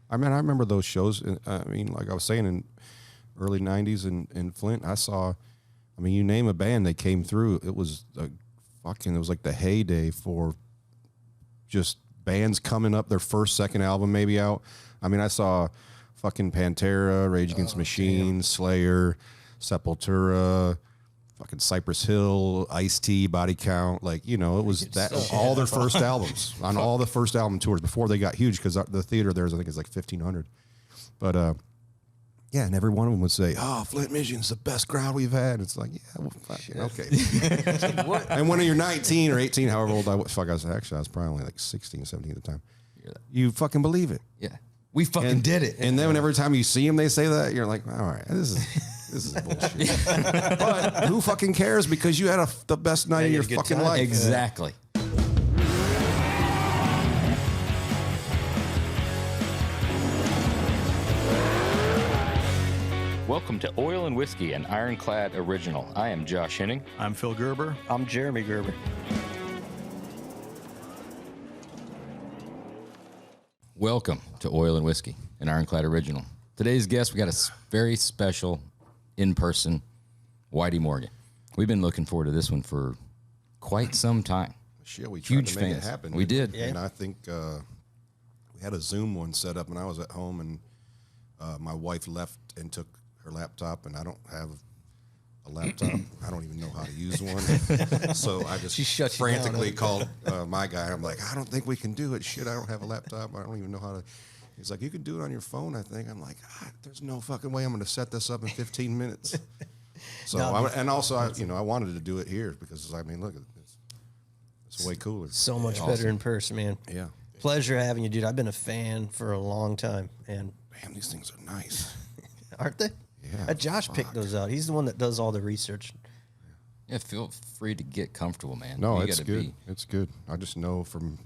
I mean, I remember those shows. I mean, like I was saying, in early 90s in Flint, I saw, I mean, you name a band, they came through. It was it was like the heyday for just bands coming up, their first, second album maybe out. I mean, I saw fucking Pantera, Rage Against the Machine, Slayer, Sepultura, fucking Cypress Hill, Ice-T, Body Count. Like, you know, it was that all their first albums on all the first album tours before they got huge, because the theater there is, I think, is like 1,500. But yeah, and every one of them would say, "Oh, Flint, Michigan's the best crowd we've had." It's like, yeah, well, fucking, okay. And when you're 19 or 18, however old I was, I was probably only like 16, 17 at the time. You fucking believe it. Yeah. We fucking did it. And then every time you see them, they say that, you're like, all right, this is bullshit. But who fucking cares? Because you had the best night of your fucking life. Exactly. Welcome to Oil and Whiskey, an Ironclad original. I am Josh Henning. I'm Phil Gerber. I'm Jeremy Gerber. Welcome to Oil and Whiskey, an Ironclad original. Today's guest, we got a very special in-person Whitey Morgan. We've been looking forward to this one for quite some time. Shit, we tried Huge to make fans. it happen. We did. Yeah. And I think we had a Zoom one set up, and I was at home, and my wife left and took her laptop, and I don't have a laptop. I don't even know how to use one. So I just frantically called my guy. I'm like, I don't think we can do it. Shit, I don't have a laptop. I don't even know how to. He's like, you can do it on your phone, I think. I'm like, there's no fucking way I'm going to set this up in 15 minutes. So, I wanted to do it here because, I mean, look, it's way cooler. So much better in person, man. Yeah. Pleasure having you, dude. I've been a fan for a long time, and man, these things are nice. Aren't they? Yeah. Josh picked those out. He's the one that does all the research. Yeah, feel free to get comfortable, man. No, it's good. It's good. I just know from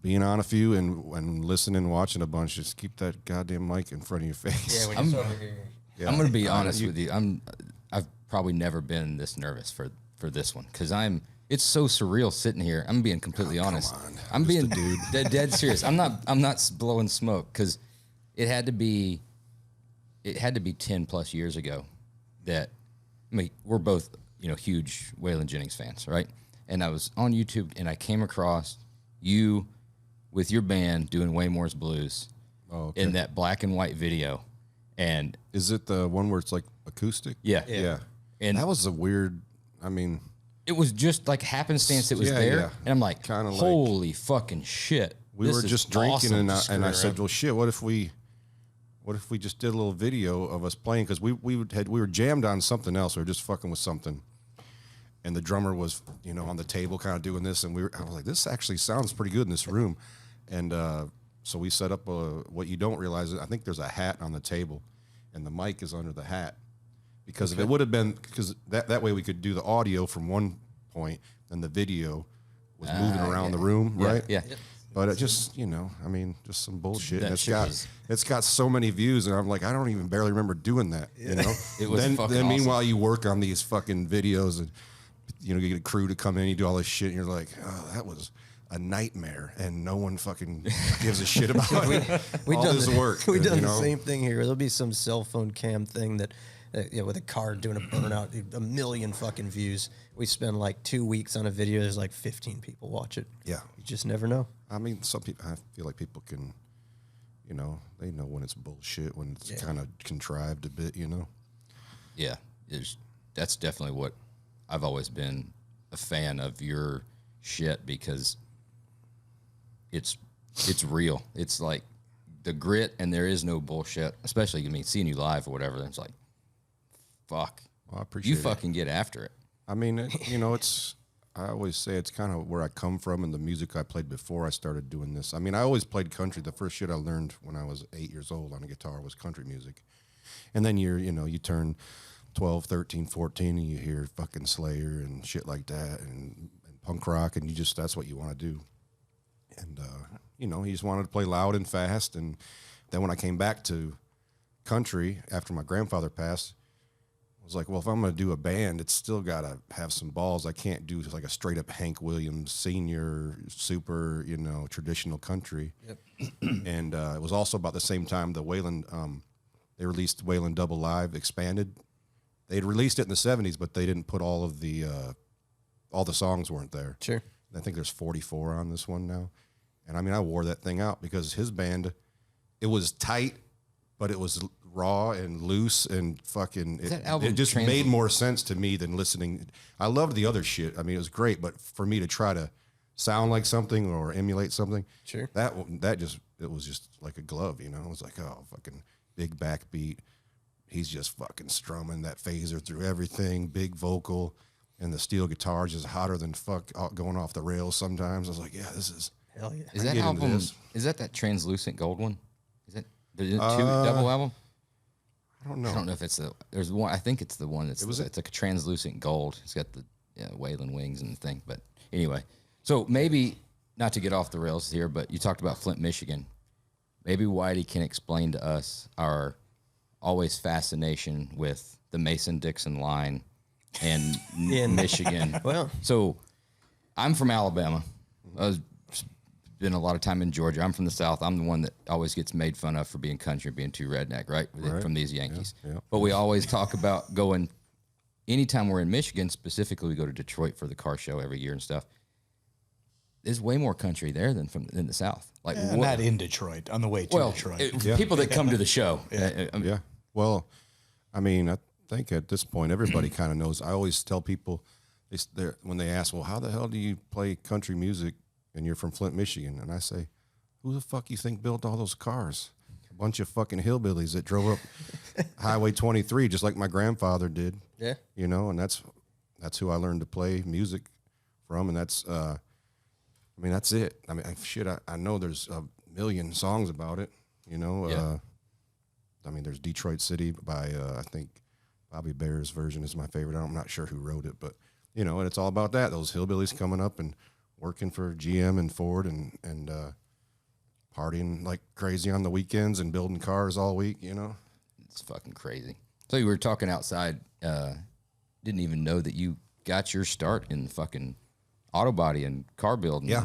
being on a few and listening and watching a bunch, just keep that goddamn mic in front of your face. Yeah, I'm going to be honest with you. I've probably never been this nervous for this one because it's so surreal sitting here. I'm being completely honest. I'm being dead serious. I'm not blowing smoke because it had to be 10 plus years ago that, I mean, we're both, huge Waylon Jennings fans, right? And I was on YouTube and I came across you with your band doing Waymore's Blues in that black and white video. And is it the one where it's like acoustic? Yeah. And that was a weird, I mean, it was just like happenstance. It was there. Yeah. And I'm like, holy fucking shit. We were just drinking awesome. and I said, well, shit, what if we just did a little video of us playing? Because we were jammed on something else. We were just fucking with something. And the drummer was, on the table kind of doing this. And I was like, this actually sounds pretty good in this room. And so we set up what you don't realize. I think there's a hat on the table. And the mic is under the hat. Because if it would have been, because that way we could do the audio from one point. And the video was moving around the room, right? Yeah. But it just, just some bullshit. And it's got so many views, and I'm like, I don't even barely remember doing that. It was then awesome. Meanwhile, you work on these fucking videos, and you get a crew to come in, you do all this shit, and you're like, oh, that was a nightmare, and no one fucking gives a shit about it. We've all done this work. We've done the same thing here. There'll be some cell phone cam thing that. With a car doing a burnout, 1 million fucking views. We spend like 2 weeks on a video. There's like 15 people watch it. Yeah, you just never know. I mean, some people. I feel like people can, they know when it's bullshit, when it's kind of contrived a bit, Yeah, that's definitely what I've always been a fan of your shit because it's real. It's like the grit, and there is no bullshit. Especially, seeing you live or whatever. It's like. Fuck. Well, I appreciate you fucking get after it. I mean, it's, I always say it's kind of where I come from and the music I played before I started doing this. I mean, I always played country. The first shit I learned when I was 8 years old on a guitar was country music. And then you turn 12, 13, 14 and you hear fucking Slayer and shit like that and punk rock and that's what you want to do. And, you just wanted to play loud and fast. And then when I came back to country after my grandfather passed, was like, well, if I'm going to do a band, it's still got to have some balls. I can't do like a straight up Hank Williams Senior, super, traditional country. Yep. And it was also about the same time the Waylon, they released Waylon Double Live Expanded. They'd released it in the 70s, but they didn't put all the songs weren't there. Sure. I think there's 44 on this one now. And I mean, I wore that thing out because his band, it was tight, but it was raw and loose and fucking, it just made more sense to me than listening. I loved the other shit. I mean, it was great, but for me to try to sound like something or emulate something, sure, it was just like a glove, It was like, oh, fucking big backbeat. He's just fucking strumming that phaser through everything, big vocal, and the steel guitar is just hotter than fuck, going off the rails sometimes. I was like, yeah, this is... Hell yeah. Is that album, is that translucent gold one? Is it the double album? I don't know. I don't know if it's there's one, I think it's the one it's like a translucent gold. It's got the Waylon wings and the thing. But anyway, so maybe, not to get off the rails here, but you talked about Flint, Michigan. Maybe Whitey can explain to us our always fascination with the Mason-Dixon line and in Michigan. Well, so I'm from Alabama. I've been a lot of time in Georgia. I'm from the South. I'm the one that always gets made fun of for being country, being too redneck, right? From these Yankees. Yeah. But we always talk about going, anytime we're in Michigan, specifically, we go to Detroit for the car show every year and stuff. There's way more country there than in the South. Like not in Detroit, on the way to Detroit. People that come to the show. Yeah. Well, I mean, I think at this point, everybody kind of knows. I always tell people, when they ask, well, how the hell do you play country music and you're from Flint, Michigan? And I say, who the fuck you think built all those cars? A bunch of fucking hillbillies that drove up Highway 23, just like my grandfather did. Yeah. And that's who I learned to play music from. And that's, that's it. I mean, I know there's a million songs about it, Yeah. There's Detroit City by, I think Bobby Bear's version is my favorite. I'm not sure who wrote it, but, and it's all about that. Those hillbillies coming up and working for GM and Ford and partying like crazy on the weekends and building cars all week, It's fucking crazy. So you were talking outside, didn't even know that you got your start in fucking auto body and car building. Yeah.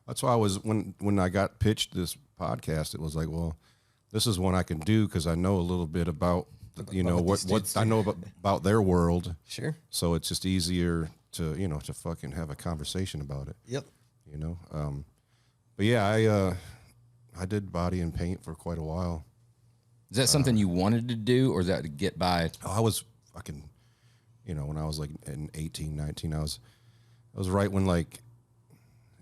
That's why I was, when I got pitched this podcast, it was like, well, this is one I can do because I know a little bit about, what I know about their world. Sure. So it's just easier to, to fucking have a conversation about it. Yep. But yeah, I did body and paint for quite a while. Is that something you wanted to do, or is that to get by? Oh, I was fucking, when I was like in 18, 19, I was right when like,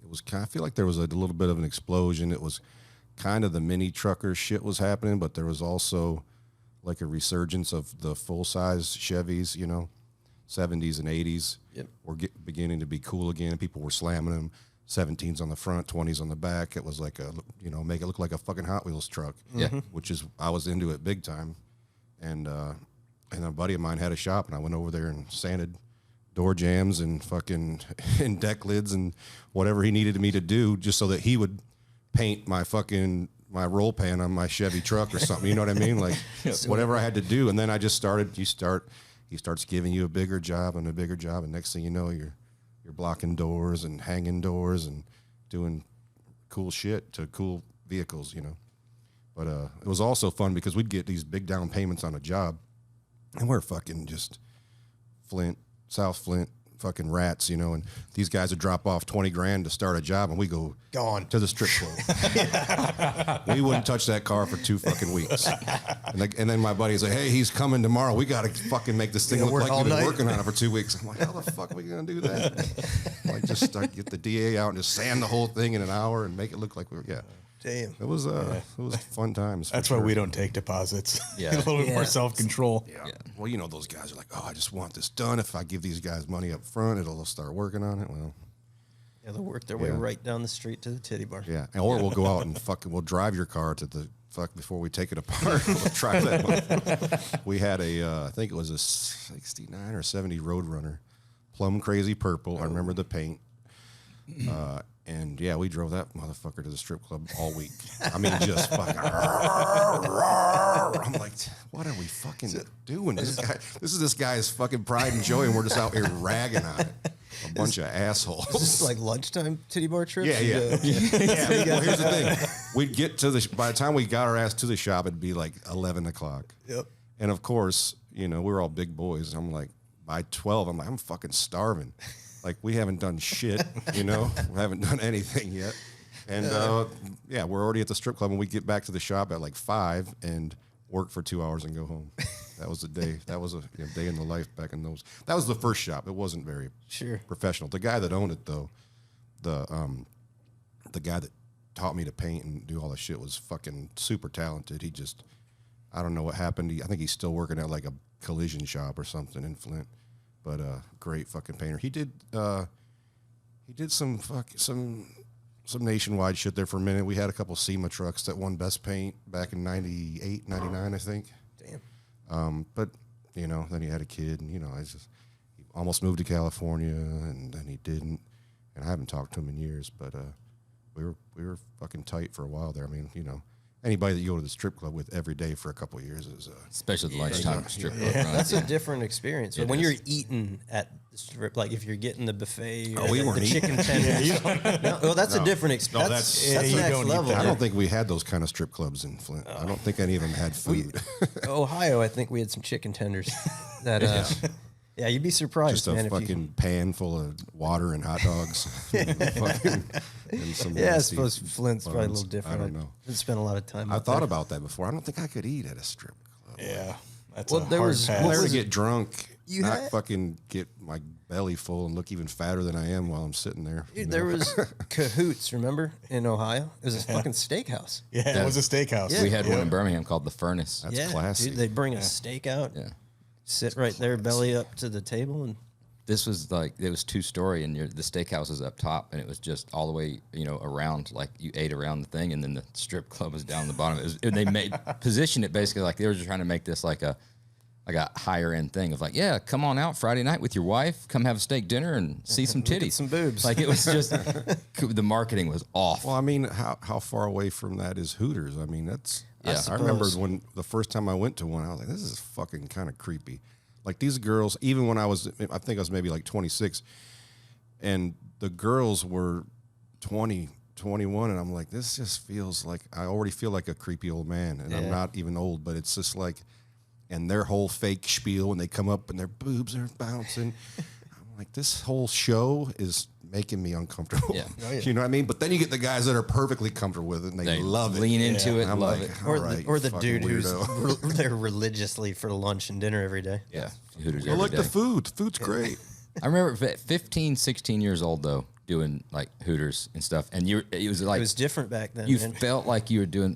it was kind of, I feel like there was a little bit of an explosion. It was kind of the mini trucker shit was happening, but there was also like a resurgence of the full size Chevys, 70s and 80s. Yep. Were beginning to be cool again. People were slamming them. 17s on the front, 20s on the back. It was like make it look like a fucking Hot Wheels truck. Yeah. Which is, I was into it big time. And a buddy of mine had a shop, and I went over there and sanded door jams and fucking and deck lids and whatever he needed me to do just so that he would paint my roll pan on my Chevy truck or something. You know what I mean? Like whatever I had to do. And then I just started, he starts giving you a bigger job. And next thing you know, you're blocking doors and hanging doors and doing cool shit to cool vehicles, But it was also fun because we'd get these big down payments on a job, and we're fucking just South Flint fucking rats, and these guys would drop off 20 grand to start a job, and we go gone to the strip club. We wouldn't touch that car for 2 fucking weeks. And then my buddy's like, hey, he's coming tomorrow. We got to fucking make this thing look like we've been working on it for 2 weeks. I'm like, how the fuck are we going to do that? Just get the DA out and just sand the whole thing in an hour and make it look like Damn. It was fun times. That's why we don't take deposits. Yeah. A little bit more self-control. Yeah. Well, those guys are like, oh, I just want this done. If I give these guys money up front, it'll start working on it. Well, yeah, they'll work their way right down the street to the titty bar. Yeah. Or we'll go out and we'll drive your car to the fuck before we take it apart. We'll try that. We had I think it was a 69 or 70 Roadrunner, plum crazy purple. I remember the paint. And yeah, we drove that motherfucker to the strip club all week. I mean, just fucking. I'm like, what are we fucking doing? This is this guy's fucking pride and joy, and we're just out here ragging on it. A bunch of assholes. Is this like lunchtime titty bar trips? Yeah. Well, here's the thing. We'd get to by the time we got our ass to the shop, it'd be like 11 o'clock. Yep. And of course, you know, we're all big boys. I'm like, by 12, I'm like, I'm fucking starving. Like, we haven't done shit, you know? We haven't done anything yet. And, yeah, we're already at the strip club, and we get back to the shop at like 5 and work for 2 hours and go home. That was the day. That was a day in the life back in those. That was the first shop. It wasn't very professional. The guy that owned it, though, the guy that taught me to paint and do all the shit was fucking super talented. He just, I don't know what happened. I think he's still working at like a collision shop or something in Flint. But great fucking painter. He did some nationwide shit there for a minute. We had a couple SEMA trucks that won Best Paint back in 98, 99, I think. Damn. But, you know, then he had a kid, and, you know, he almost moved to California, and then he didn't. And I haven't talked to him in years, but we were fucking tight for a while there. I mean, you know, anybody that you go to the strip club with every day for a couple of years is especially the lunchtime strip club. That's a different experience. When you're eating at the strip, like if you're getting the buffet or we weren't the chicken tenders. Well, that's a different experience. That's next level. I don't think we had those kind of strip clubs in Flint. I don't think any of them had food. Ohio, I think we had some chicken tenders. That yeah, you'd be surprised. Just a man, fucking pan full of water and hot dogs. And some I suppose Flint's probably a buns. little different. I don't know. I spent a lot of time. I thought about that before. I don't think I could eat at a strip club. Yeah. That's Well, a there hard was- pass. I learned to get drunk, You not had- fucking get my belly full and look even fatter than I am while I'm sitting there. Dude, there was Cahoots, remember, in Ohio? It was a fucking steakhouse. Yeah, it was a steakhouse. We had one in Birmingham called the Furnace. That's classy. Dude, they'd bring a steak out, sit right there, belly up to the table, and This was like, it was 2-story, and the steakhouse was up top, and it was just all the way, you know, around, like you ate around the thing, and then the strip club was down the bottom. And they positioned it basically like they were just trying to make this like a higher end thing of like, yeah, come on out Friday night with your wife, come have a steak dinner and see some titties, some boobs. Like it was just the marketing was off. Well, I mean, how far away from that is Hooters? I mean, that's. Yeah. I remember when the first time I went to one, I was like, this is fucking kind of creepy. Like these girls, even when I think I was maybe like 26, and the girls were 20, 21, and I'm like, this just feels like, I already feel like a creepy old man, and I'm not even old, but it's just like, and their whole fake spiel when they come up and their boobs are bouncing. I'm like, this whole show is making me uncomfortable. Yeah. Oh, yeah. You know what I mean? But then you get the guys that are perfectly comfortable with it, and they love it. Lean into it, And I'm love like, it. all or right, the, or the fucking dude who's weirdo. there religiously for lunch and dinner every day. Yeah, Hooters I every like day. the food. The food's great. I remember 15, 16 years old though, doing like Hooters and stuff, and it was like It was different back then. you man. felt like you were doing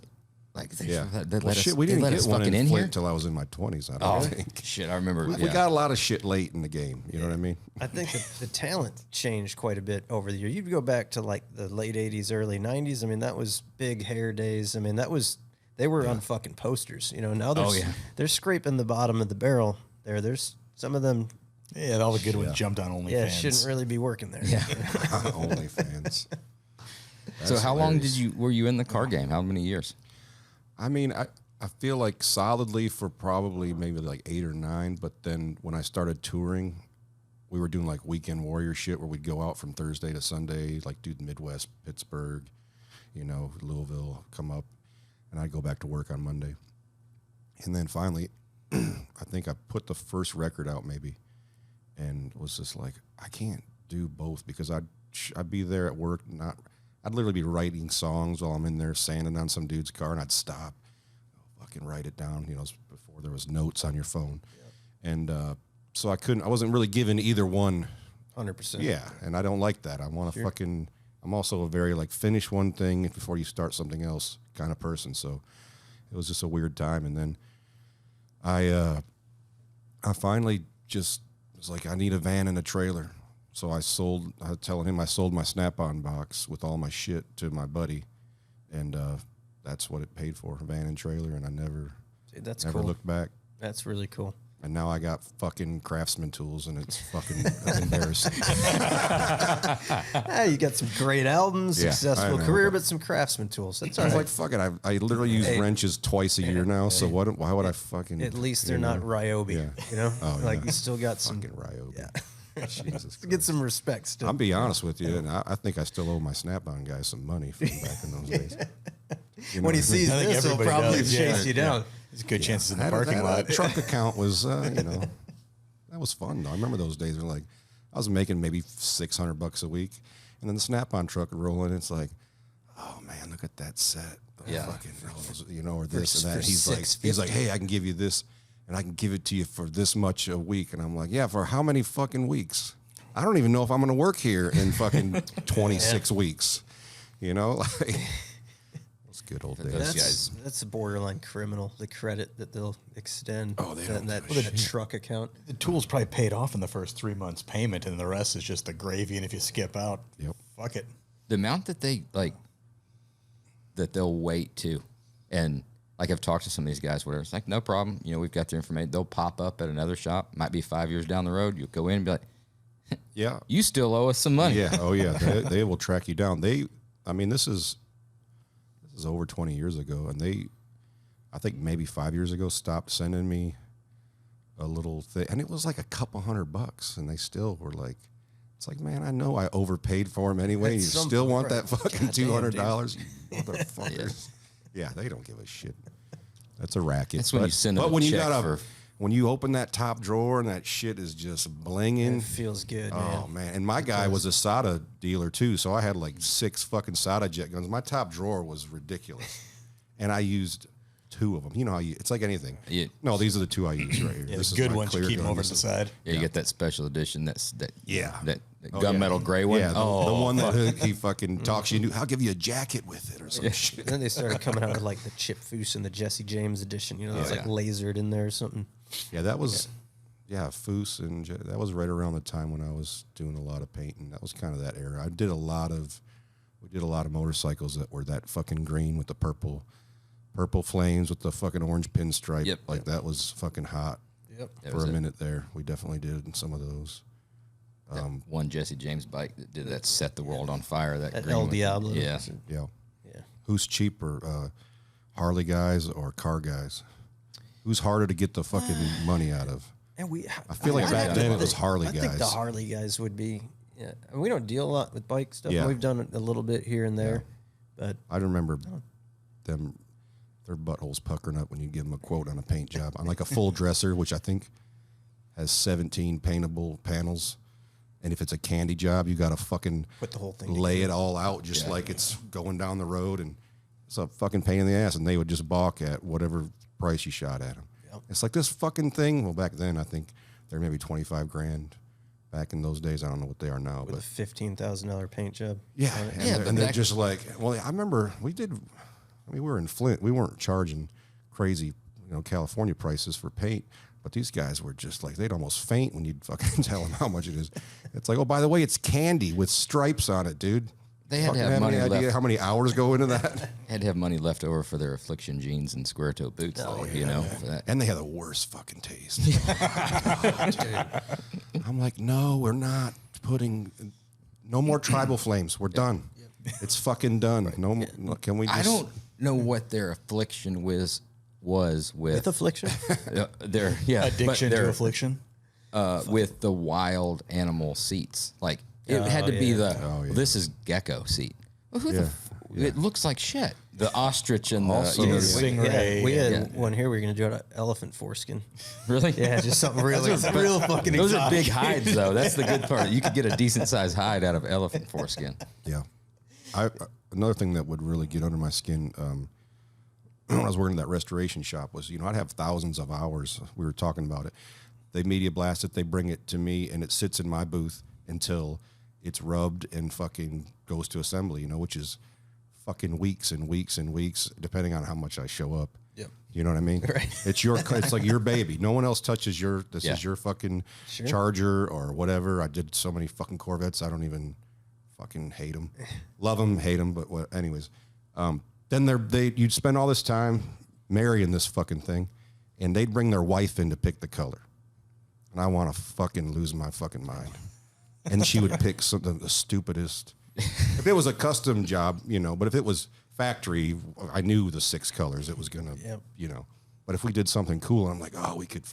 like Yeah. they Well, let shit, us, we didn't they let get us one fucking in in Flint here. until I was in my 20s. I Oh don't think. shit! I remember. We got a lot of shit late in the game. You know what I mean? I think the talent changed quite a bit over the year. You'd go back to like the late 80s, early 90s. I mean, that was big hair days. I mean, they were on fucking posters. You know, now they're scraping the bottom of the barrel there. There's some of them, Yeah, all the good ones jumped on OnlyFans. shouldn't really be working there. Yeah. OnlyFans. So how long hilarious. were you in the car game? How many years? I mean, I feel like solidly for probably maybe like 8 or 9. But then when I started touring, we were doing like weekend warrior shit where we'd go out from Thursday to Sunday, like do the Midwest, Pittsburgh, you know, Louisville, come up, and I'd go back to work on Monday. And then finally, I think I put the first record out maybe, and was just like, I can't do both because I'd be there at work, I'd literally be writing songs while I'm in there sanding on some dude's car, and I'd stop, fucking write it down, you know, before there was notes on your phone. And so I wasn't really given either one. 100%. Yeah, and I don't like that. I want to I'm also a very like finish one thing before you start something else kind of person. So it was just a weird time. And then I finally just was like, I need a van and a trailer. So I was telling him I sold my Snap-on box with all my shit to my buddy. And that's what it paid for, a van and trailer. And I never Dude, that's never cool. looked back. That's really cool. And now I got fucking Craftsman tools, and it's fucking embarrassing. You got some great albums, successful career, but some Craftsman tools. That's all I was right. like, fuck it. I literally use wrenches twice a year now, so why would I fucking... At least they're not Ryobi, you know? Oh, you still got some... fucking Ryobi. Yeah. Jesus Get Christ. some respect still. I'll be honest with you, and I think I still owe my Snap-on guys some money from back in those days. You know when he what I sees mean? I think this, he'll everybody probably does, chase you down. There's good chances in the That- parking that, lot. truck account was, that was fun. Though. I remember those days. I was making maybe $600 a week, and then the Snap-on truck would roll in. It's like, oh man, look at that set. Fucking, or this and that. He's like, hey, I can give you this, and I can give it to you for this much a week. And I'm like, yeah, for how many fucking weeks? I don't even know if I'm going to work here in fucking 26 weeks. You know, like. Good old days. That's a borderline criminal. The credit that they'll extend. Oh, they don't that truck account. The tools probably paid off in the first 3 months payment, and the rest is just the gravy. And if you skip out, fuck it. The amount that they that they'll wait to, and like I've talked to some of these guys, whatever. It's like no problem. You know, we've got their information. They'll pop up at another shop. Might be 5 years down the road. You'll go in and be like, yeah, you still owe us some money. Yeah. Oh yeah. They will track you down. This is over 20 years ago, and I think maybe 5 years ago, stopped sending me a little thing, and it was like a couple $100, and they still were like, it's like, man, I know I overpaid for them anyway. You still want that fucking $200, you motherfuckers. Yeah, they don't give a shit. That's a racket. That's when you send them a check when you open that top drawer and that shit is just blinging. It feels good, Oh, man. And my guy was a soda dealer, too, so I had like 6 fucking soda jet guns. My top drawer was ridiculous. And I used 2 of them. You know how it's like anything. Yeah. No, these are the 2 I use right here. Yeah, This the is good my ones, you clear keep them gun. over to the side. Yeah, you get that special edition. That gunmetal gray one. Yeah, the one that he fucking talks you into. I'll give you a jacket with it or some shit. And then they started coming out with like the Chip Foose and the Jesse James edition. You know, it's like lasered in there or something. Yeah, that was, Foose, and that was right around the time when I was doing a lot of painting. That was kind of that era. We did a lot of motorcycles that were that fucking green with the purple flames with the fucking orange pinstripe. Yep. That was fucking hot. Yep. For a minute there. We definitely did some of those. One Jesse James bike that did that set the world on fire. That green El one. Diablo. Yeah. Yeah. Yeah. Who's cheaper, Harley guys or car guys? Who's harder to get the fucking money out of? And I feel like back then it was Harley I guys. think the Harley guys would be. Yeah, and we don't deal a lot with bike stuff. Yeah. We've done it a little bit here and there, but I remember them, their buttholes puckering up when you give them a quote on a paint job. On like a full dresser, which I think has 17 paintable panels. And if it's a candy job, you got to fucking put the whole thing lay it all out just like it's going down the road. And it's a fucking pain in the ass. And they would just balk at whatever price you shot at them. Yep. It's like this fucking thing. Well, back then, I think they're maybe $25,000. Back in those days, I don't know what they are now. with but a $15,000 paint job. Yeah, and they're just like, well, I remember we were in Flint. We weren't charging crazy, California prices for paint, but these guys were just like, they'd almost faint when you'd fucking tell them how much it is. It's like, oh, by the way, it's candy with stripes on it, dude. They had to Fucking have money any idea left. how many hours go into that? Had to have money left over for their Affliction jeans and square toe boots, for that. And they had the worst fucking taste. Oh, dude. I'm like, no, we're not putting no more tribal flames. We're done. It's fucking done. No, more, can we? Just, I don't know what their affliction was with Affliction. their Addiction to affliction. with the wild animal seats. Like it had to be this is gecko seat. Well, who it looks like shit. The ostrich and Also, the Stingray. We had one here. We were going to do an elephant foreskin. really Yeah, just something real fucking Those are exotic. big hides, though. That's the good part. You could get a decent sized hide out of elephant foreskin. Yeah. Another thing that would really get under my skin when I was working in that restoration shop was, I'd have thousands of hours. We were talking about it. They media blast it. They bring it to me, and it sits in my booth until it's rubbed and fucking goes to assembly, which is fucking weeks and weeks and weeks, depending on how much I show up. Yep. You know what I mean? Right. It's like your baby. No one else touches this is your fucking Charger or whatever. I did so many fucking Corvettes. I don't even fucking hate them. Love them, hate them, but what, anyways. Then you'd spend all this time marrying this fucking thing, and they'd bring their wife in to pick the color. and I want to fucking lose my fucking mind. And she would pick something the stupidest. If it was a custom job, you know, but if it was factory, I knew the 6 colors it was gonna, you know. But if we did something cool, I'm like, oh, we could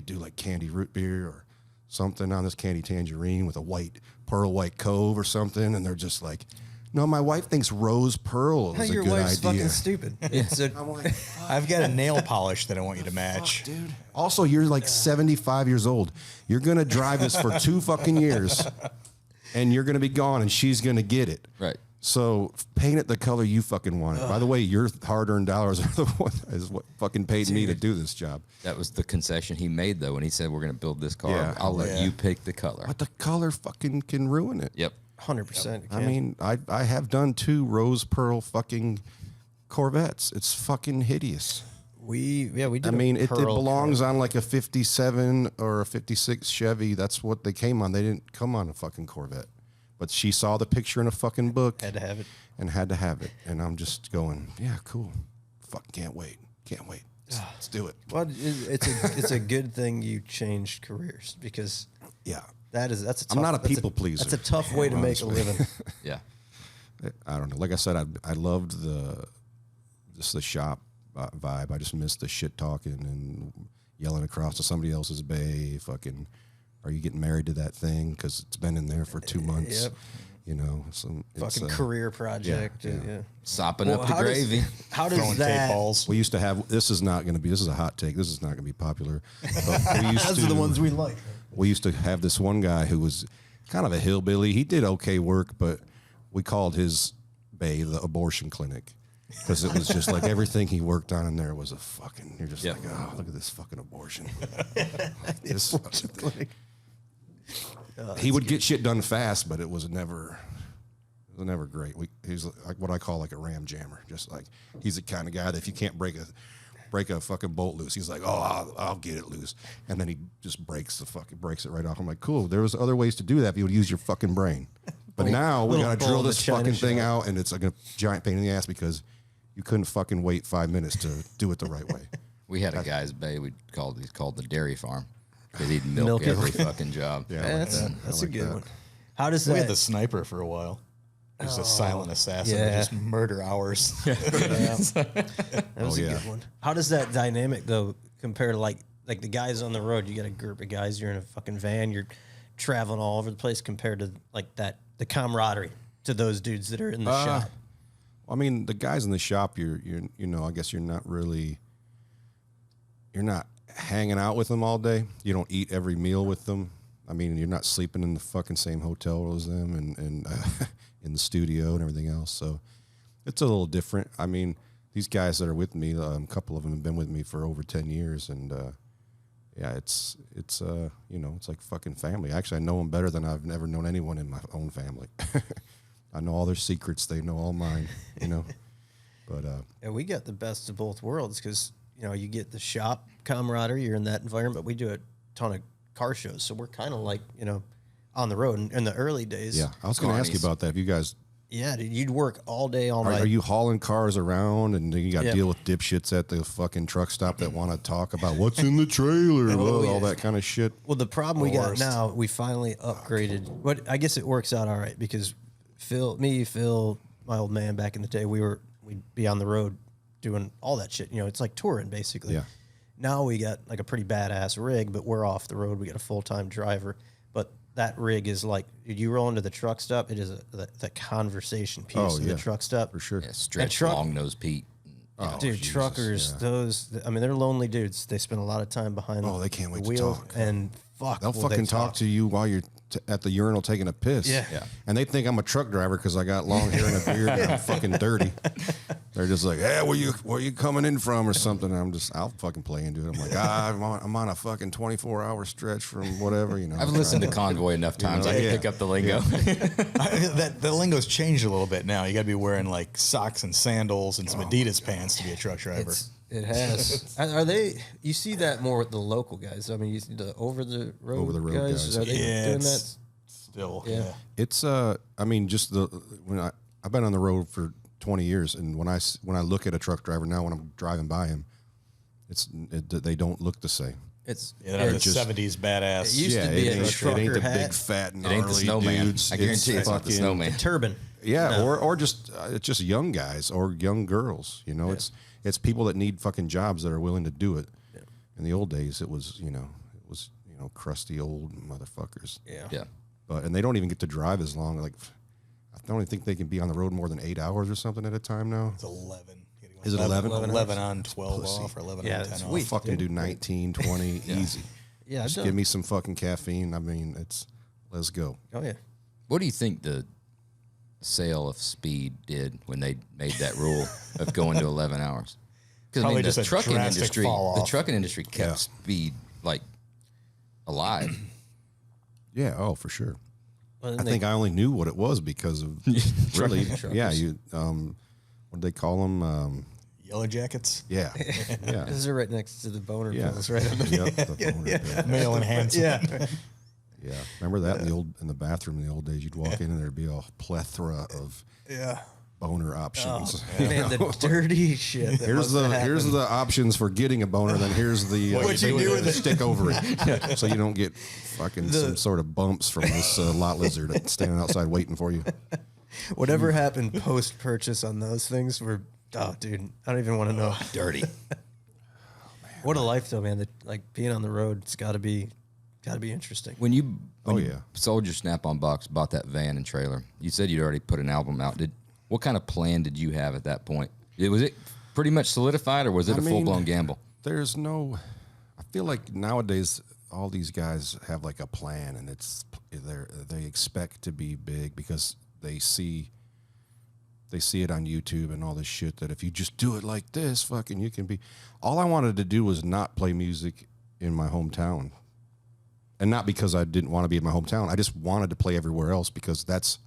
do like candy root beer or something on this candy tangerine with a pearl white cove or something, and they're just like, no, my wife thinks rose pearl is a good idea. Your wife's fucking stupid. I'm like, I've got a nail polish that I want you to match. fuck, dude. Also, you're like 75 years old. You're gonna drive this for 2 fucking years, and you're gonna be gone, and she's gonna get it. Right. So paint it the color you fucking want it. By the way, your hard-earned dollars are the one is what fucking paid me to do this job. That was the concession he made, though, when he said, we're going to build this car. Yeah. I'll let you pick the color. But the color fucking can ruin it. Yep. 100%. I mean, I have done 2 rose pearl fucking Corvettes. It's fucking hideous. We did. I mean, it belongs on like a 57 or a 56 Chevy. That's what they came on. They didn't come on a fucking Corvette. But she saw the picture in a fucking book. Had to have it. And had to have it. And I'm just going, yeah, cool. Fucking can't wait. Can't wait. Let's do it. Well, it's a good thing you changed careers because that's a tough, I'm not a people pleaser. That's a tough way to make a living. Yeah. I don't know. Like I said, I loved the shop vibe. I just missed the shit talking and yelling across to somebody else's bay. Fucking, are you getting married to that thing? Because it's been in there for 2 months. Yep. You know, Fucking career project. Yeah. Sopping up the gravy. How does Throwing that? tape balls. We used to have. This is a hot take. This is not going to be popular. But we used Those are the ones we like. We used to have this one guy who was kind of a hillbilly. He did okay work, but we called his bay the abortion clinic. Because it was just like everything he worked on in there was a fucking. You're just like, oh, look at this fucking abortion. This abortion clinic. He would get shit done fast, but it was never great. He's like what I call like a ram jammer. Just like he's the kind of guy that if you can't break a fucking bolt loose, he's like, oh, I'll get it loose, and then he just breaks it right off. I'm like, cool. There was other ways to do that if you would use your fucking brain. But now we got to drill this fucking thing out, and it's like a giant pain in the ass because you couldn't fucking wait 5 minutes to do it the right way. We had a guy's bay he's called the dairy farm. Because he'd milk every fucking job. Yeah, that's a good one. How does that? We had the sniper for a while. He was a silent assassin. Yeah. Just murder hours. That was a good one. How does that dynamic though compare to like the guys on the road? You got a group of guys. You're in a fucking van. You're traveling all over the place. Compared to like the camaraderie to those dudes that are in the shop. I mean, the guys in the shop. I guess you're not hanging out with them all day. You don't eat every meal with them. I mean, you're not sleeping in the fucking same hotel as them and in the studio and everything else. So it's a little different. I mean, these guys that are with me, a couple of them have been with me for over 10 years. And, it's like fucking family. Actually, I know them better than I've never known anyone in my own family. I know all their secrets. They know all mine, but, we got the best of both worlds because, you get the shop camaraderie, you're in that environment. We do a ton of car shows, so we're kind of like, on the road. In the early days. Yeah, I was going to ask you about that. If you guys... Yeah, dude, you'd work all day, all night. Are you hauling cars around and then you got to deal with dipshits at the fucking truck stop that want to talk about what's in the trailer, all that kind of shit? Well, the problem we got now, we finally upgraded. But I guess it works out all right because Phil, my old man back in the day, we'd be on the road doing all that shit. It's like touring basically. Yeah. Now we got like a pretty badass rig, but we're off the road. We got a full-time driver. But that rig is like, you roll into the truck stop, it is the conversation piece of the truck stop. For sure. Yeah, stretch long-nosed Pete. Dude, Jesus, truckers, they're lonely dudes. They spend a lot of time behind they can't wait the wheel. To talk. And fuck, they'll fucking talk to you while you're at the urinal taking a piss. Yeah. And they think I'm a truck driver because I got long hair and a beard and I'm fucking dirty. They're just like, hey, where you coming in from or something? And I'll fucking play into it. I'm like, I'm on a fucking 24-hour stretch from whatever, I've listened to Convoy enough times. I can pick up the lingo. The lingo's changed a little bit now. You got to be wearing like socks and sandals and some Adidas pants to be a truck driver. It has. Are they? You see that more with the local guys. I mean, you see the over the road guys. Are they doing that still? Yeah. It's I mean, just when I've been on the road for 20 years, and when I look at a truck driver now, when I'm driving by him, they don't look the same. It's the 70s badass. It used to be a trucker it ain't the hat. big fat It ain't the snowman. dudes. I guarantee it's not the snowman. Turban. Yeah, No. or just it's just young guys or young girls. You know, it's people that need fucking jobs that are willing to do it. Yeah. In the old days, it was crusty old motherfuckers. Yeah. And they don't even get to drive as long. Like, I don't even think they can be on the road more than 8 hours or something at a time now. It's 11. Is it 11? 11 on, 12 off, or 11 on, 10 off. I'll fucking do 19, 20, easy. Yeah, just give me some fucking caffeine. I mean, let's go. Oh yeah. What do you think the sale of speed did when they made that rule of going to 11 hours? Because Probably the just a trucking drastic industry, fall the off. trucking industry kept speed like alive. Yeah, oh, for sure. Well, I think I only knew what it was because of really, yeah. What do they call them? Yellow Jackets. Yeah, yeah. This is right next to the boner Yeah. pills, right? Yep, the boner pill. Male enhancement. Yeah. Yeah. Remember that in the bathroom in the old days? You'd walk in and there'd be a plethora of boner options. Man, the dirty shit. Here's the options for getting a boner. Then here's the What you do with it. stick over it, so you don't get fucking some sort of bumps from this lot lizard that's standing outside waiting for you. Whatever happened post purchase on those things were, oh, dude, I don't even want to know. Dirty. What a life, though, man. Like being on the road, it's got to be interesting. When you yeah. sold your Snap-on box, bought that van and trailer, you said you'd already put an album out. What kind of plan did you have at that point? Was it pretty much solidified, or was it a full-blown gamble? There's no. I feel like nowadays all these guys have like a plan, and they expect to be big because they see it on YouTube and all this shit that if you just do it like this, fucking you can be. All I wanted to do was not play music in my hometown. And not because I didn't want to be in my hometown. I just wanted to play everywhere else because that's,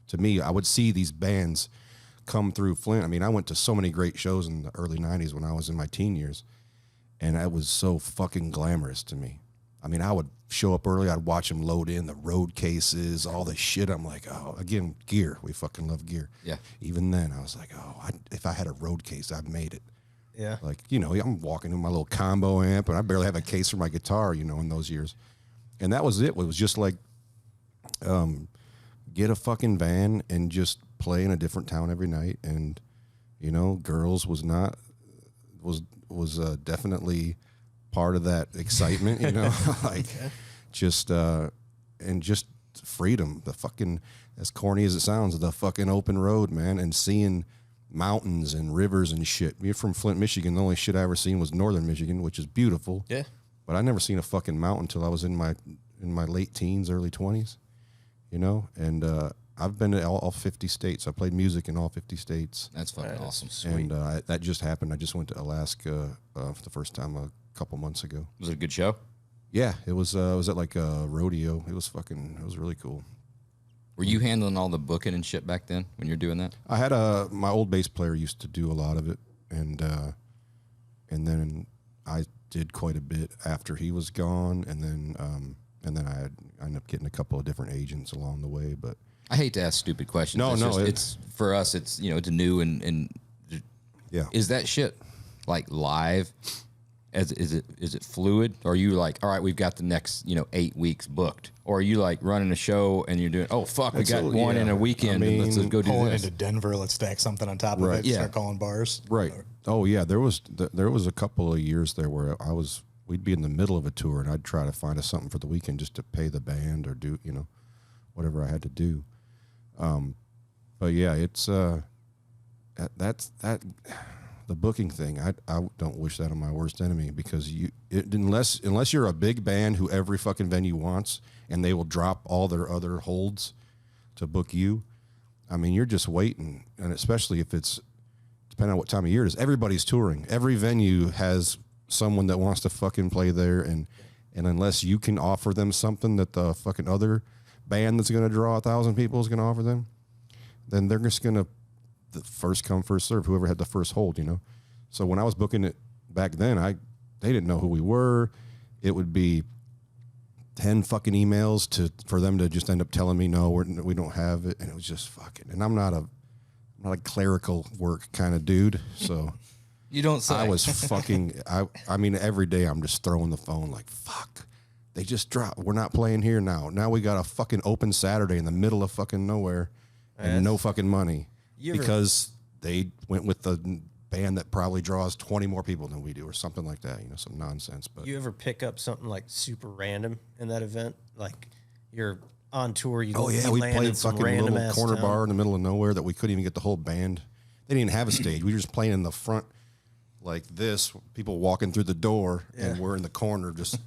to me, I would see these bands come through Flint. I mean, I went to so many great shows in the early 90s when I was in my teen years. And it was so fucking glamorous to me. I mean, I would show up early. I'd watch them load in the road cases, all this shit. I'm like, oh, again, gear. We fucking love gear. Yeah. Even then, I was like, oh, if I had a road case, I'd made it. Yeah. Like, I'm walking in my little combo amp, and I barely have a case for my guitar, in those years. And that was it. It was just like, get a fucking van and just play in a different town every night. And, girls was definitely part of that excitement, like just freedom, the fucking, as corny as it sounds, the fucking open road, man, and seeing mountains and rivers and shit. You're from Flint, Michigan. The only shit I ever seen was northern Michigan, which is beautiful. Yeah. But I never seen a fucking mountain until I was in my late teens, early 20s, and I've been to all 50 states. I played music in all 50 states. That's fucking awesome. And that just happened. I just went to Alaska for the first time a couple months ago. Was it a good show? Yeah, it was at like a rodeo. It was really cool. Were you handling all the booking and shit back then when you're doing that? I had my old bass player used to do a lot of it, and then I did quite a bit after he was gone, and then I ended up getting a couple of different agents along the way. But I hate to ask stupid questions. No, it's for us. It's it's new and yeah. Is that shit like live? Is it fluid? Or are you like, all right, we've got the next 8 weeks booked? Or are you like running a show and you're doing, oh fuck, we got one in a weekend, and let's go do Pulling this. into Denver, let's stack something on top of it. Yeah. Start calling bars. Right. Oh yeah, there was a couple of years there where we'd be in the middle of a tour, and I'd try to find us something for the weekend just to pay the band or do whatever I had to do. But yeah, it's that's the booking thing. I don't wish that on my worst enemy, because unless you're a big band who every fucking venue wants, and they will drop all their other holds to book you. I mean, you're just waiting, and especially if it's depending on what time of year it is. Everybody's touring. Every venue has someone that wants to fucking play there, and unless you can offer them something that the fucking other band that's going to draw 1,000 people is going to offer them, then they're just going to the first come, first serve, whoever had the first hold, So when I was booking it back then, they didn't know who we were. It would be 10 fucking emails for them to just end up telling me, no, we don't have it. And it was just fucking, and I'm not a clerical work kind of dude. So You don't say. I was fucking. I mean, every day I'm just throwing the phone like, fuck. They just dropped. We're not playing here now. Now we got a fucking open Saturday in the middle of fucking nowhere, and no fucking money because they went with the band that probably draws 20 more people than we do, or something like that. You know, some nonsense. But you ever pick up something like super random in that event? Like you're on tour. We played fucking little corner bar in the middle of nowhere that we couldn't even get the whole band. They didn't even have a stage. We were just playing in the front like this. People walking through the door, and we're in the corner just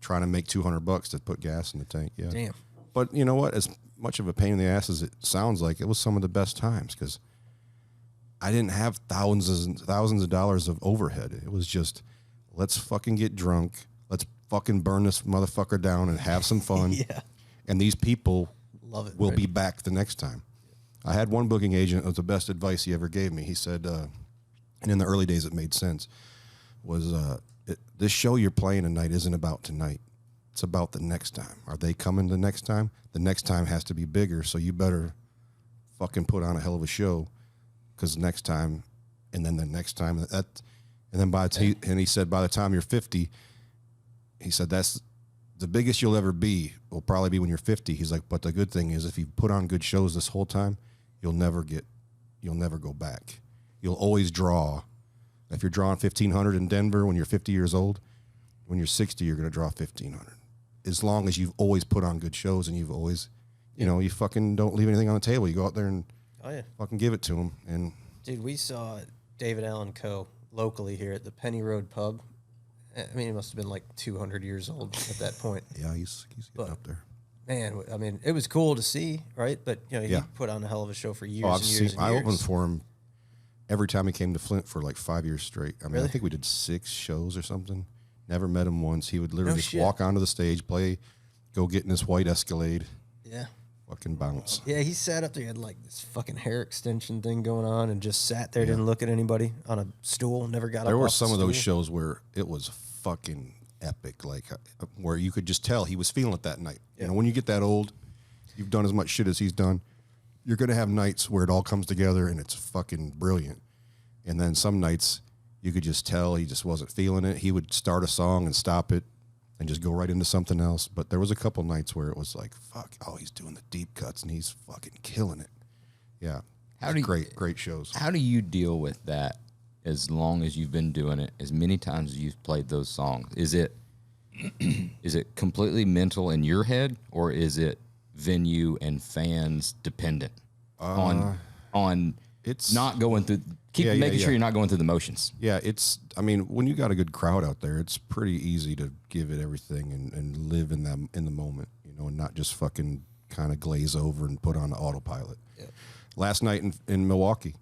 trying to make $200 to put gas in the tank. Yeah. Damn. But you know what? As much of a pain in the ass as it sounds like, it was some of the best times because I didn't have thousands and thousands of dollars of overhead. It was just, let's fucking get drunk. Let's fucking burn this motherfucker down and have some fun. And these people will be back the next time. I had one booking agent. It was the best advice he ever gave me. He said, and in the early days it made sense, was this show you're playing tonight isn't about tonight. It's about the next time. Are they coming the next time? The next time has to be bigger, so you better fucking put on a hell of a show, because next time, and then the next time, and then and he said by the time you're 50, he said that's the biggest you'll ever be will probably be when you're 50. He's like, but the good thing is if you put on good shows this whole time, you'll never go back. You'll always draw. If you're drawing 1,500 in Denver when you're 50 years old, when you're 60, you're going to draw 1,500. As long as you've always put on good shows and you've always, you know, you fucking don't leave anything on the table. You go out there and fucking give it to them. And dude, we saw David Allen Coe locally here at the Penny Road Pub. I mean, he must have been like 200 years old at that point. Yeah, he's getting up there. Man, I mean, it was cool to see, right? But you know, he put on a hell of a show for years and years. I opened for him every time he came to Flint for like 5 years straight. I mean, really? I think we did 6 shows or something. Never met him once. He would literally just walk onto the stage, go get in this white Escalade. Yeah. Fucking bounce. Yeah, he sat up there, he had like this fucking hair extension thing going on and just sat there, didn't look at anybody on a stool, never got up. There were off some the of those stool. shows where it was fucking epic, like where you could just tell he was feeling it that night. You know, when you get that old, you've done as much shit as he's done, you're going to have nights where it all comes together and it's fucking brilliant. And then some nights you could just tell he just wasn't feeling it. He would start a song and stop it and just go right into something else. But there was a couple nights where it was like, fuck, he's doing the deep cuts and he's fucking killing it. Yeah. Great shows. How do you deal with that as long as you've been doing it, as many times as you've played those songs? Is it completely mental in your head, or is it venue and fans dependent on it's not going through making sure you're not going through the motions? Yeah, I mean, when you got a good crowd out there, it's pretty easy to give it everything and live in the moment, you know, and not just fucking kind of glaze over and put on the autopilot. Yeah. Last night in Milwaukee,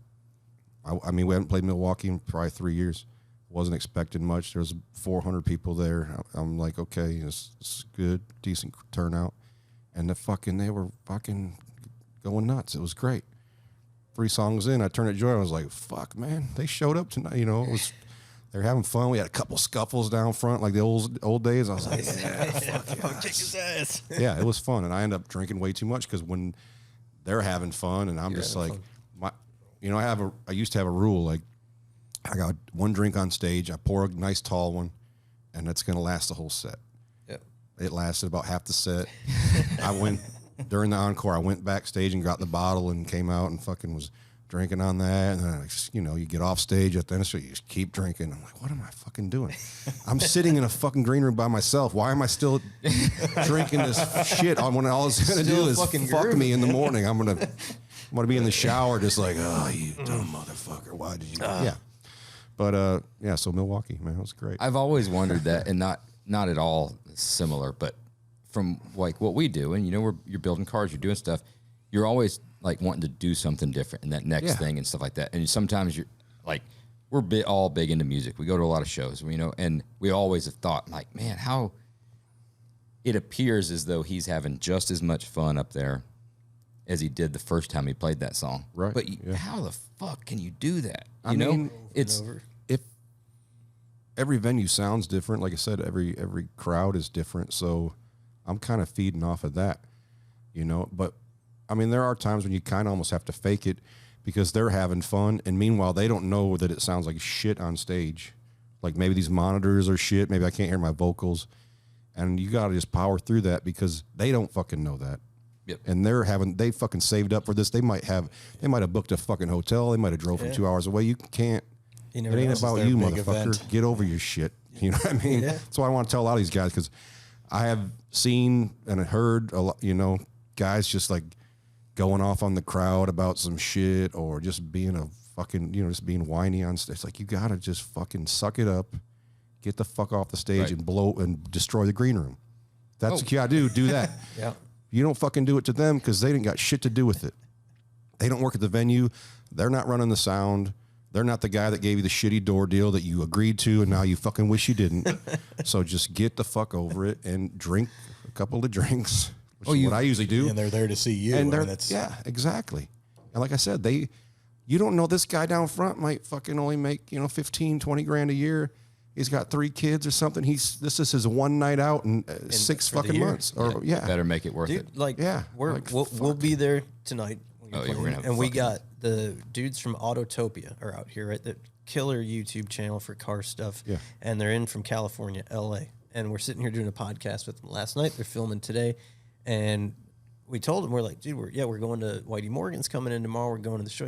I mean, we haven't played Milwaukee in probably 3 years. Wasn't expecting much. There was 400 people there. I'm like, okay, it's good, decent turnout. And they were fucking going nuts. It was great. 3 songs in, I turned to Joy. I was like, fuck, man, they showed up tonight. You know, they were having fun. We had a couple scuffles down front like the old days. I was like, Kick his ass. Yeah, it was fun. And I ended up drinking way too much because when they're having fun and I'm just like, I used to have a rule, like, I got 1 drink on stage, I pour a nice tall one, and that's going to last the whole set. Yep. It lasted about half the set. During the encore, I went backstage and got the bottle and came out and fucking was drinking on that. And then, you get off stage at the end of the show, you just keep drinking. I'm like, what am I fucking doing? I'm sitting in a fucking green room by myself. Why am I still drinking this shit when all it's going to do is fuck me in the morning? I'm going to be in the shower just like, oh, you dumb motherfucker. Why did you? Yeah. But, so Milwaukee, man, it was great. I've always wondered that, and not at all similar, but from like what we do, and you're building cars, you're doing stuff, you're always like wanting to do something different and that next thing and stuff like that. And sometimes you're like, we're all big into music. We go to a lot of shows, and we always have thought like, man, how it appears as though he's having just as much fun up there as he did the first time he played that song. Right. But how the fuck can you do that? You know, it's if every venue sounds different. Like I said, every crowd is different. So I'm kind of feeding off of that, But I mean, there are times when you kind of almost have to fake it because they're having fun. And meanwhile, they don't know that it sounds like shit on stage. Like maybe these monitors are shit. Maybe I can't hear my vocals. And you got to just power through that because they don't fucking know that. Yep. And they fucking saved up for this. They might have booked a fucking hotel. They might have drove from 2 hours away. You can't. It ain't about you, motherfucker. Event. Get over your shit. You know what I mean? Yeah. That's why I want to tell a lot of these guys, because I have seen and heard a lot, guys just like going off on the crowd about some shit or just being a fucking, just being whiny on stage. It's like, you got to just fucking suck it up, get the fuck off the stage and blow and destroy the green room. That's what you got to do that. Yeah. You don't fucking do it to them because they didn't got shit to do with it. They don't work at the venue. They're not running the sound. They're not the guy that gave you the shitty door deal that you agreed to and now you fucking wish you didn't. So just get the fuck over it and drink a couple of drinks, which is what I usually do. And they're there to see you. And yeah, exactly. And like I said, you don't know, this guy down front might fucking only make, 15, 20 grand a year. He's got 3 kids or something. This is his one night out in 6 fucking months. Or better make it worth it. Like, we'll be there tonight. Oh, yeah, we're gonna have and we got the dudes from Autotopia are out here, right? The killer YouTube channel for car stuff. Yeah. And they're in from California, LA. And we're sitting here doing a podcast with them last night. They're filming today. And we told them, we're like, dude, we're going to Whitey Morgan's coming in tomorrow. We're going to the show.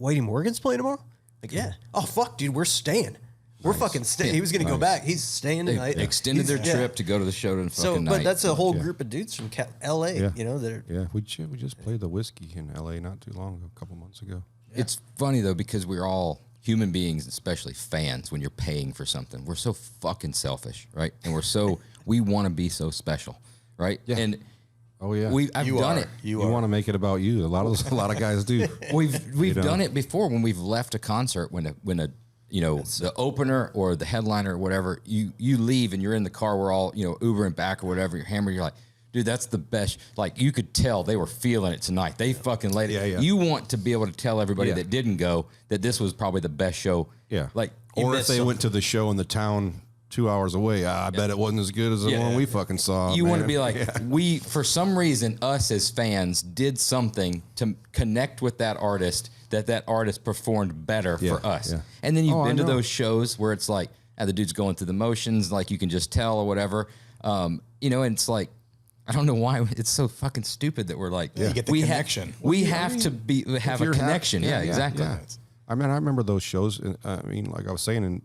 Whitey Morgan's playing tomorrow? Like, yeah. Oh, fuck, dude, we're staying. We're fucking staying. He was going to go back. He's staying tonight. They extended their trip to go to the show to fucking night. But that's a whole group of dudes from L.A., that are... Yeah, we just played the Whiskey in L.A. not too long ago, a couple months ago. Yeah. It's funny, though, because we're all human beings, especially fans, when you're paying for something. Of so fucking selfish, right? And we want to be so special, right? Yeah. And... Oh yeah, I've done it. You want to make it about you. A lot of guys do. We've done it before when we've left a concert when the opener or the headliner or whatever, you leave and you're in the car. We're all Ubering back or whatever. You're hammered. You're like, dude, that's the best. Like, you could tell they were feeling it tonight. They fucking laid it. Yeah. You want to be able to tell everybody that didn't go that this was probably the best show. Yeah. Like, or if they went to the show in the town 2 hours away, I bet it wasn't as good as the one we fucking saw. You want to be like, we, for some reason, us as fans did something to connect with that artist, that artist performed better for us. Yeah. And then you've been to those shows where it's like, the dude's going through the motions, like you can just tell or whatever. And it's like, I don't know why it's so fucking stupid that we're like, you get the connection. We have to have a connection. Yeah, exactly. Yeah. I mean, I remember those shows. I mean, like I was saying, in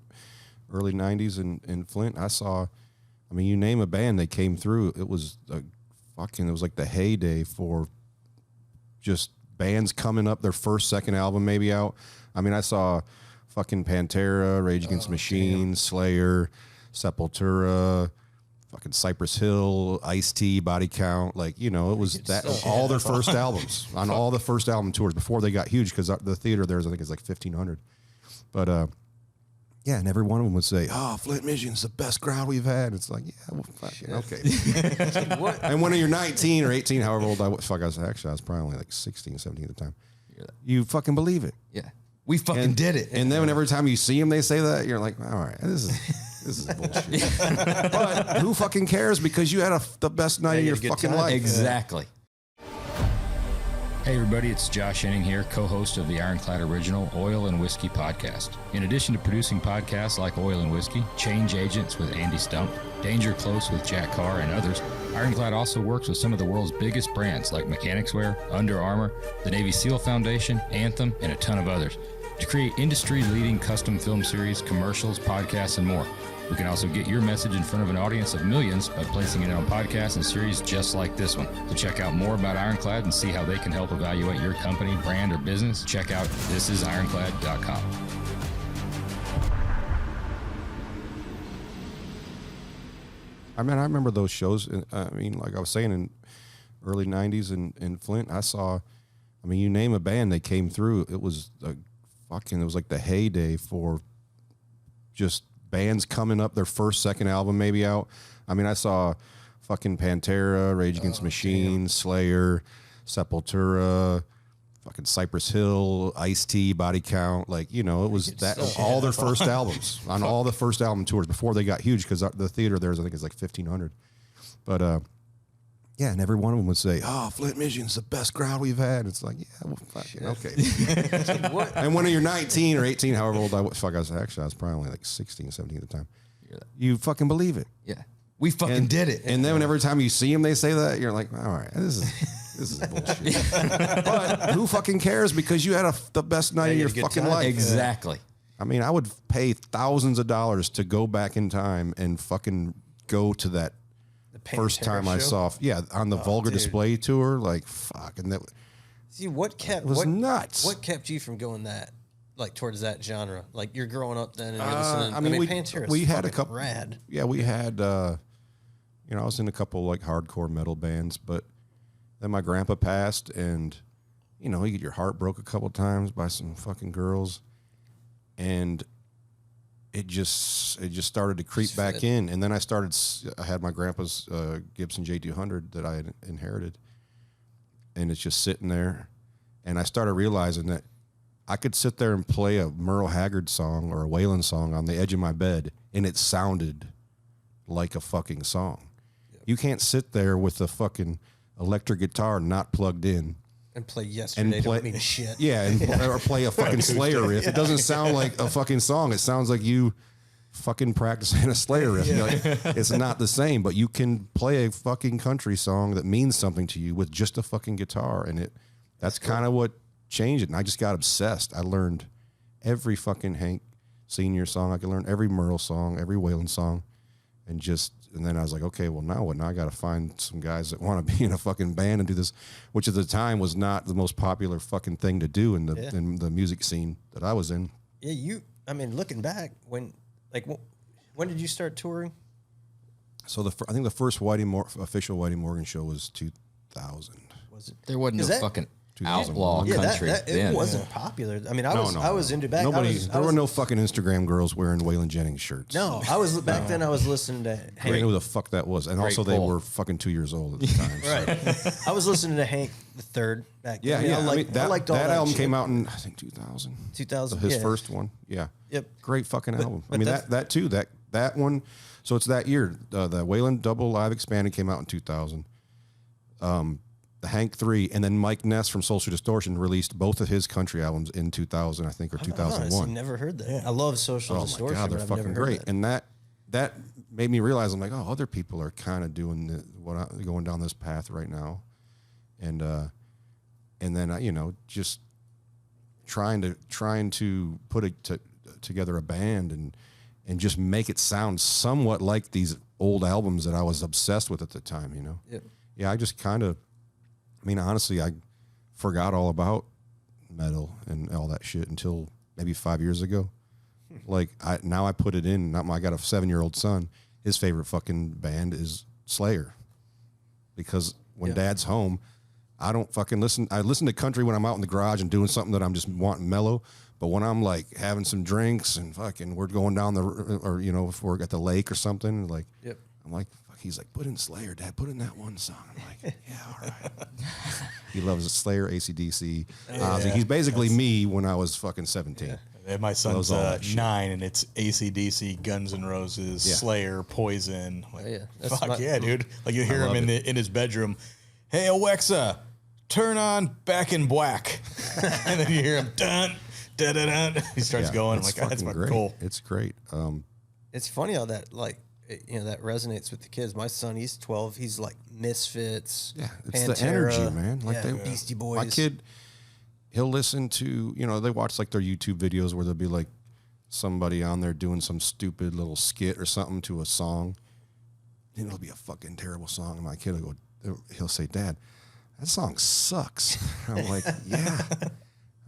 early 90s in Flint, you name a band, they came through. It was it was like the heyday for just bands coming up, their first, second album maybe out. I mean, I saw fucking Pantera, Rage Against the Machine, Slayer, Sepultura, fucking Cypress Hill, Ice-T, Body Count. Like, it was all their first albums on all the first album tours before they got huge, because the theater there is, I think, is like 1,500. But, yeah, and every one of them would say, "Oh, Flint, Michigan's the best crowd we've had." It's like, yeah, well, fucking okay. And when you're 19 or 18, however old I was, I was probably only like 16, 17 at the time. You fucking believe it. Yeah, we fucking did it. And then every time you see them, they say that, you're like, all right, this is bullshit. But who fucking cares? Because you had the best night of your fucking life. Exactly. Hey everybody, it's Josh Henning here, co-host of the Ironclad original Oil and Whiskey podcast. In addition to producing podcasts like Oil and Whiskey, Change Agents with Andy Stump, Danger Close with Jack Carr, and others, Ironclad also works with some of the world's biggest brands like Mechanics Wear, Under Armour, the Navy SEAL Foundation, Anthem, and a ton of others to create industry-leading custom film series, commercials, podcasts, and more. We can also get your message in front of an audience of millions by placing it on podcasts and series just like this one. To check out more about Ironclad and see how they can help evaluate your company, brand, or business, check out thisisironclad.com. I mean, I remember those shows. I mean, like I was saying, in early 90s in Flint, you name a band, they came through. It was like the heyday for just bands coming up, their first, second album maybe out. I mean, I saw fucking Pantera, Rage Against the Machine, Slayer, Sepultura, fucking Cypress Hill, Ice-T, Body Count. Like, it was all their first albums on all the first album tours before they got huge, because the theater there is, I think, is like 1,500. But Yeah, and every one of them would say, "Oh, Flint, Michigan's the best crowd we've had." It's like, yeah, well, fucking okay. And when you're 19 or 18, however old I was, I was probably only like 16, 17 at the time. You fucking believe it. Yeah, we fucking did it. And then every time you see them, they say that, you're like, all right, this is bullshit. But who fucking cares? Because you had the best night of your fucking life. Exactly. I mean, I would pay thousands of dollars to go back in time and fucking go to that first time I saw, on the Vulgar Display tour, like fuck, and that. See what kept was nuts. What kept you from going towards that genre? Like you're growing up then, and you're listening. I mean, Pantera we had a couple. Rad. Yeah, we had. I was in a couple like hardcore metal bands, but then my grandpa passed, and you get your heart broke a couple times by some fucking girls, and it just started to creep back in. And then I had my grandpa's Gibson J200 that I had inherited, and it's just sitting there. And I started realizing that I could sit there and play a Merle Haggard song or a Waylon song on the edge of my bed, and it sounded like a fucking song. Yep. You can't sit there with a fucking electric guitar not plugged in and play Yesterday don't mean shit. Yeah, or play a fucking Slayer riff. It doesn't sound like a fucking song. It sounds like you fucking practicing a Slayer riff. It's not the same, but you can play a fucking country song that means something to you with just a fucking guitar, and that's kind of what changed it. And I just got obsessed. I learned every fucking Hank Senior song. I could learn every Merle song, every Waylon song, and then I was like, okay, well, now what? Now I got to find some guys that want to be in a fucking band and do this, which at the time was not the most popular fucking thing to do in the music scene that I was in. Yeah, looking back, when did you start touring? So I think the first official Whitey Morgan show was 2000. Was it? There wasn't no fucking outlaw country then. It wasn't popular. I mean, I was into back. There were no fucking Instagram girls wearing Waylon Jennings shirts. No, I was back then. I was listening to Hank. I didn't know who the fuck that was, and also they were fucking 2 years old at the time. Right. I was listening to Hank the Third back then. Yeah, I liked all that album shit. came out in I think 2000. 2000. His first one. Yeah. Yep. Great fucking album. I mean that too. That one. So it's that year. The Waylon Double Live Expanded came out in 2000. The Hank 3, and then Mike Ness from Social Distortion released both of his country albums in 2000, I think, or 2001. I never heard that. Yeah. I love Social Distortion. Oh my God, they're fucking great. And that made me realize, I'm like, oh, other people are kind of doing going down this path right now, and then just trying to put together a band and just make it sound somewhat like these old albums that I was obsessed with at the time. Yep. Yeah, I just kind of. I mean, honestly, I forgot all about metal and all that shit until maybe 5 years ago. Like, now I put it in. I got a 7-year-old son. His favorite fucking band is Slayer. Because when Dad's home, I don't fucking listen. I listen to country when I'm out in the garage and doing something that I'm just wanting mellow. But when I'm like having some drinks and fucking we're going down if we're at the lake or something, like, I'm like, he's like, put in Slayer, Dad. Put in that one song. I'm like, yeah, all right. He loves Slayer, AC/DC, Ozzy. He's basically me when I was fucking 17. Yeah. My son's 9, and it's AC/DC, Guns N' Roses, Slayer, Poison. Like, fuck yeah, dude. Like you hear him in his bedroom. Hey, Alexa, turn on Back in Black. And then you hear him, dun, dun, dun, dun. He starts going. I'm like, that's fucking cool. It's great. It's funny how that that resonates with the kids. My son, he's 12. He's like Misfits. Yeah, it's Pantera, the energy, man. Like Beastie Boys. My kid, he'll listen to, they watch like their YouTube videos where there'll be like somebody on there doing some stupid little skit or something to a song. And it'll be a fucking terrible song. And my kid he'll say, Dad, that song sucks. I'm like, yeah.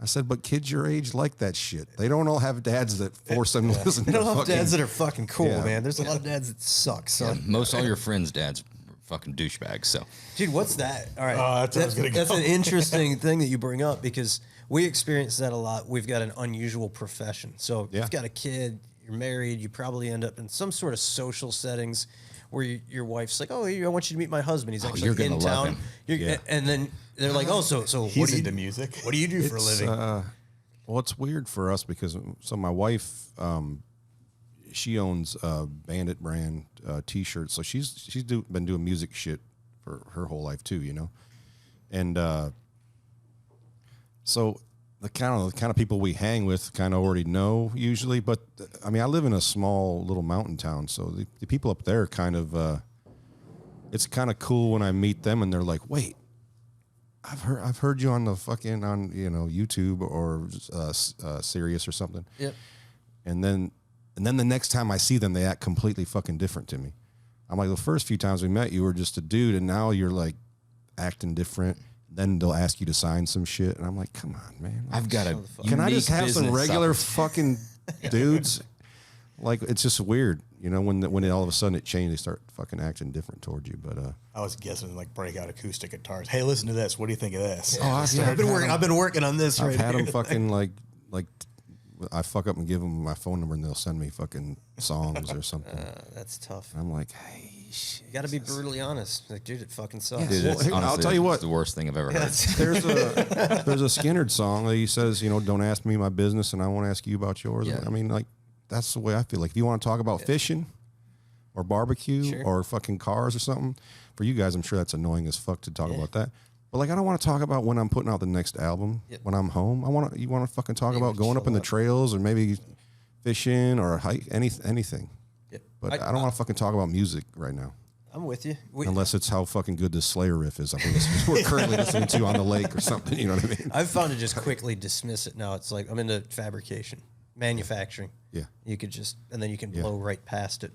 I said, but kids your age like that shit. They don't all have dads that force them to listen to They don't have dads that are fucking cool, man. There's a lot of dads that suck, son. Yeah, most all your friends' dads are fucking douchebags, so. Dude, what's that? All right. That's an interesting thing that you bring up because we experience that a lot. We've got an unusual profession. So if you've got a kid, you're married, you probably end up in some sort of social settings where your wife's like, oh, I want you to meet my husband. He's actually in town. And then they're like, oh, so he's what do you into music? What do you do for a living? Well, it's weird for us because my wife, she owns Bandit brand T-shirts. So she's been doing music shit for her whole life too, you know. And so the kind of people we hang with kind of already know usually. But I mean, I live in a small little mountain town, so the people up there kind of it's kind of cool when I meet them and they're like, wait, I've heard you on the fucking on YouTube or Sirius or something. Yep. And then the next time I see them, they act completely fucking different to me. I'm like, the first few times we met, you were just a dude, and now you're like acting different. Then they'll ask you to sign some shit, and I'm like, come on, man. I've got a. Can I just have some regular opportunity. fucking dudes? Like, it's just weird, when all of a sudden it changed, they start fucking acting different towards you. But I was guessing like break out acoustic guitars. Hey, listen to this. What do you think of this? I've been working on this. I've right had here. them fucking like I fuck up and give them my phone number, and they'll send me fucking songs or something. That's tough. I'm like, hey, shit. You got to be brutally honest. Like, dude, it fucking sucks. Dude, Well, it's hey, I'll honestly, tell you what. it's the worst thing I've ever heard. There's a Skynyrd song that he says, don't ask me my business, and I won't ask you about yours. Yeah. I mean, like, that's the way I feel. Like, if you want to talk about fishing or barbecue Sure. or fucking cars or something, for you guys, I'm sure that's annoying as fuck to talk about that. But like, I don't want to talk about when I'm putting out the next album. Yep. When I'm home, you want to fucking talk Maybe about going up in the chill out. trails or maybe fishing or hike, anything. Yep. But I don't want to fucking talk about music right now. I'm with you. Unless it's how fucking good this Slayer riff is we're currently listening to on the lake or something. You know what I mean? I've found to just quickly dismiss it now. It's like I'm into fabrication, manufacturing. Yeah. You could just, and then you can blow right past it.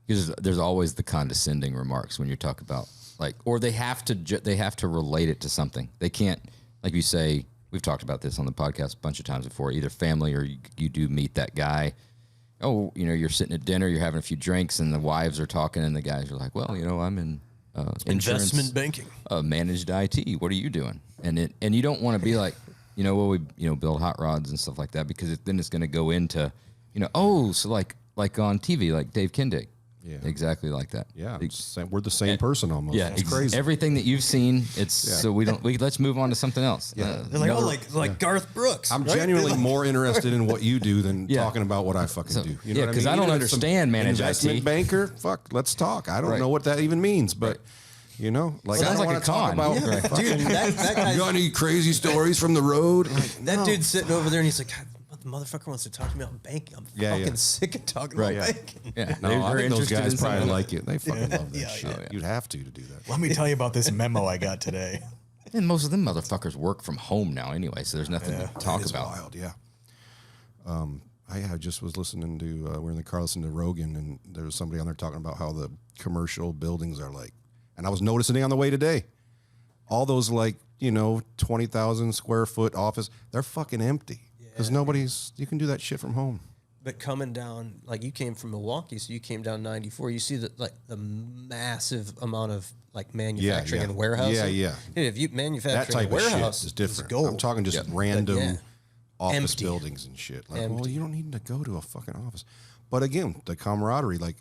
Because there's always the condescending remarks when you're talking about like, or they have to relate it to something. They can't, like you say. We've talked about this on the podcast a bunch of times before. Either family or you do meet that guy. Oh, you're sitting at dinner, you're having a few drinks, and the wives are talking, and the guys are like, "Well, I'm in Investment banking, managed IT. What are you doing?" And you don't want to be like, we build hot rods and stuff like that because then it's going to go into, so like on TV, like Dave Kindig. Yeah. Exactly like that. Yeah, we're the same person almost. Yeah, it's crazy. Everything that you've seen, so let's move on to something else. Yeah. they're like, like Garth Brooks. I'm right? genuinely more interested in what you do than Yeah. talking about what I fucking do. You know yeah, what I 'cause mean? I don't Even if it's some understand managed investment IT. banker. Fuck, let's talk. I don't Right. know what that even means, but like Sounds I don't like want a to talk con. about. Yeah. fucking, Dude, that guy, you got any crazy stories from the road? Like, that no. dude's sitting over there and he's like, God, the motherfucker wants to talk to me about banking. I'm fucking sick of talking Right. about banking. Yeah, No, I think those interested guys in probably something. like it. They fucking love that Yeah, shit. yeah. You'd have to do that. Let me tell you about this memo I got today. And most of them motherfuckers work from home now anyway, so there's nothing to talk It's about. wild, yeah. I just was listening to we're in the car listening to Rogan, and there was somebody on there talking about how the commercial buildings are like, and I was noticing it on the way today. All those 20,000 square foot office, they're fucking empty because you can do that shit from home. But coming down, like you came from Milwaukee, so you came down 94. You see the massive amount of like manufacturing and warehousing. Yeah, yeah. Dude, if you That manufacture type in a of shit warehouse, is different. gold. I'm talking just Yep. random But, yeah. office Empty. buildings and shit. Like, well, Empty. you don't need to go to a fucking office. But again, the camaraderie. Like,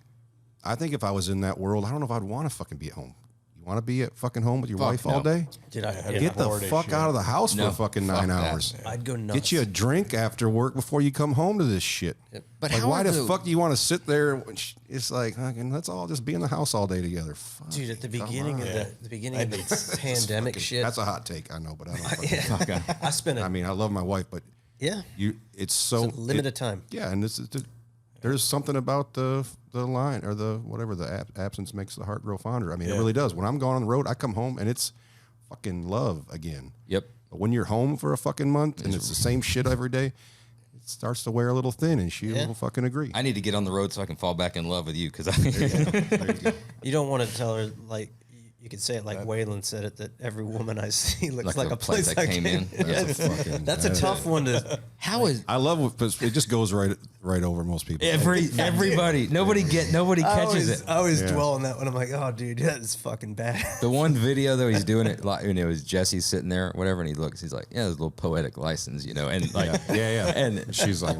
I think if I was in that world, I don't know if I'd want to fucking be at home. You want to be at fucking home with your wife all no. day? Dude, I Get the bored as fuck shit. out of the house No, for fucking fuck 9 that. hours. I'd go nuts. Get you a drink after work before you come home to this shit. But Like, how why are the fuck do you want to sit there? It's like, fucking, let's all just be in the house all day together. Fuck, Dude, at the come beginning on. of the beginning of the pandemic shit. That's a hot take, I know, but I don't. Fucking, I spent I mean, I love my wife, but yeah, it's so limited time. Yeah, and there's something about the line or the whatever the absence makes the heart grow fonder. I mean, it really does. When I'm going on the road, I come home and it's fucking love again. Yep. But when you're home for a fucking month and it's the same shit every day, it starts to wear a little thin, and she will fucking agree. I need to get on the road so I can fall back in love with you because There you go. You don't want to tell her like you could say it like Waylon said it, that every woman I see looks like a place I came in. That's a tough one to. how is I love it because it just goes right over most people. everybody nobody catches it. I always dwell on that one. I'm like, oh, dude, that is fucking bad. The one video though, he's doing it like it was Jesse sitting there, or whatever, and he's like, yeah, there's a little poetic license, and like, yeah. and She's like,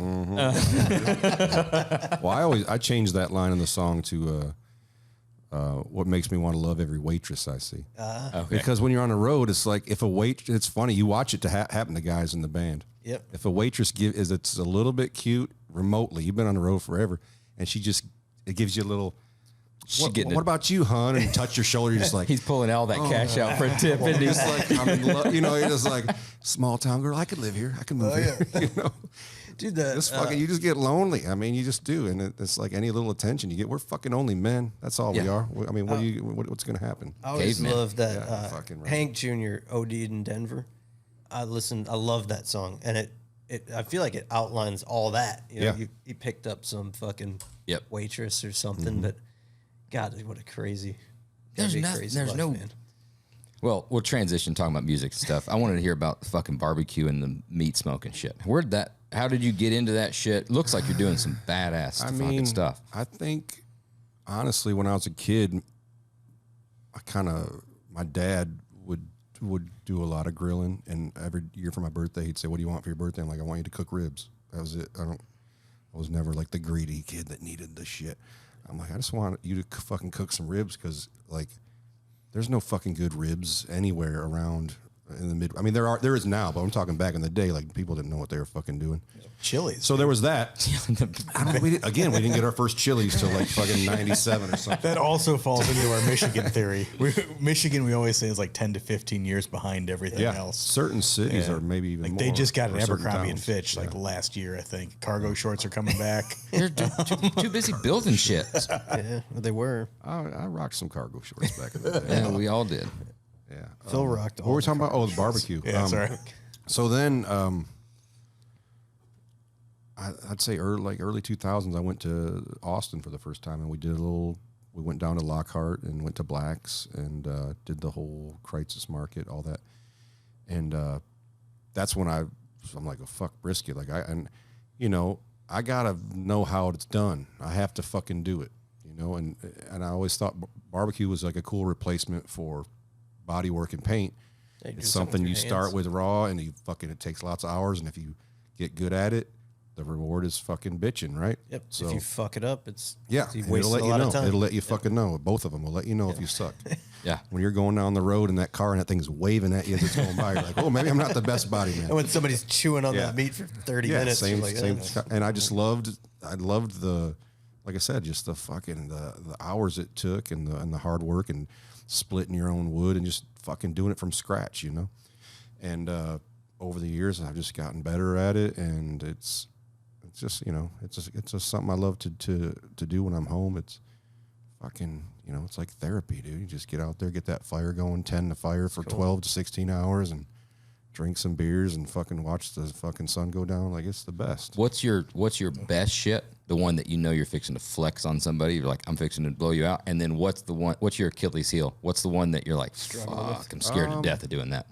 well, I changed that line in the song to what makes me want to love every waitress I see. okay. Because when you're on the road, it's like if a it's funny. You watch it to happen to guys in the band. Yep. If a waitress it's a little bit cute remotely, you've been on the road forever, and it gives you a little What about you, hon? And you touch your shoulder. You're just like, he's pulling all that cash out for a tip. And he's like, I'm in love. You know, you're just like, small town girl. I could live here. I can move here. You know, dude, you just get lonely. I mean, you just do, and it's like any little attention you get. We're fucking only men. That's all we are. I mean, what's going to happen? I always love that right. Hank Jr. OD'd in Denver. I love that song, and I feel like it outlines all that. You know, he picked up some fucking waitress or something, but God, what a crazy. There's no. Man. Well, we'll transition talking about music and stuff. I wanted to hear about the fucking barbecue and the meat smoking shit. How did you get into that shit? Looks like you're doing some badass fucking stuff. I think, honestly, when I was a kid, my dad would do a lot of grilling, and every year for my birthday, he'd say, "What do you want for your birthday?" I'm like, "I want you to cook ribs." That was it. I was never like the greedy kid that needed the shit. I'm like, I just want you to fucking cook some ribs, because like, there's no fucking good ribs anywhere around in the mid. I mean, there is now, but I'm talking back in the day, like people didn't know what they were fucking doing. Chili's. So there was that. We didn't get our first Chili's till like fucking 97 or something. That also falls into our Michigan theory. Michigan, we always say, is like 10 to 15 years behind everything else. Certain cities are maybe even more. They just got an Abercrombie and Fitch like last year, I think. Cargo shorts are coming back. They're too busy building shit. Yeah, they were. I rocked some cargo shorts back in the day. Yeah, we all did. Yeah. Phil rocked all. What were we talking about? Oh, the barbecue. Yeah, sorry. So then, I'd say early 2000s, I went to Austin for the first time, and we went down to Lockhart and went to Black's and did the whole Crisis Market, all that. And that's when I'm like, oh, fuck brisket. Like I gotta know how it's done. I have to fucking do it, you know? And I always thought barbecue was like a cool replacement for body work and paint. It's something you start with raw, and it takes lots of hours, and if you get good at it, the reward is fucking bitching, right? Yep. So if you fuck it up, it's it'll let you know. It'll let you fucking know. Both of them will let you know if you suck. Yeah. When you're going down the road in that car and that thing's waving at you as it's going by, you're like, oh, maybe I'm not the best body man. And when somebody's chewing on that meat for 30 minutes, same. Like, And I just loved the, like I said, just the fucking the hours it took and the hard work and splitting your own wood and just fucking doing it from scratch, you know. And over the years, I've just gotten better at it, and it's just, you know, it's just something I love to do when I'm home. It's fucking, you know, it's like therapy, dude. You just get out there, get that fire going, tend the fire for 12 to 16 hours, and drink some beers and fucking watch the fucking sun go down. Like, it's the best. What's your best shit? The one that you know you're fixing to flex on somebody. You're like, I'm fixing to blow you out. And then what's your Achilles heel? What's the one that you're like, fuck, I'm scared to death of doing that?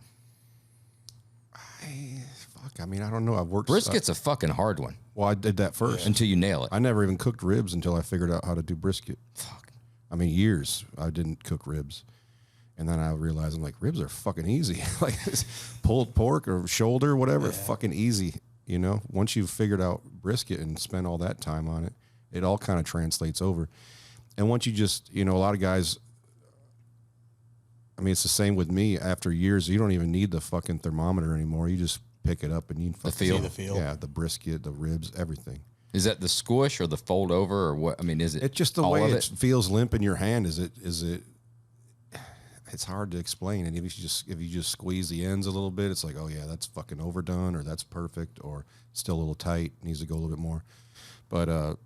I mean, I don't know. I've worked. Brisket's a fucking hard one. Well, I did that first. Until you nail it. I never even cooked ribs until I figured out how to do brisket. Fuck. I mean, years I didn't cook ribs. And then I realized, I'm like, ribs are fucking easy. Like pulled pork or shoulder, whatever, fucking easy. You know, once you've figured out brisket and spent all that time on it, it all kind of translates over. And once you just, you know, a lot of guys, I mean, it's the same with me. After years, you don't even need the fucking thermometer anymore. You just pick it up and you fucking see the feel. Yeah, the brisket, the ribs, everything. Is that the squish or the fold over or what? I mean, is it? It's just the way it feels limp in your hand. Is it? It's hard to explain. And if you just squeeze the ends a little bit, it's like, oh yeah, that's fucking overdone, or that's perfect, or still a little tight, needs to go a little bit more. But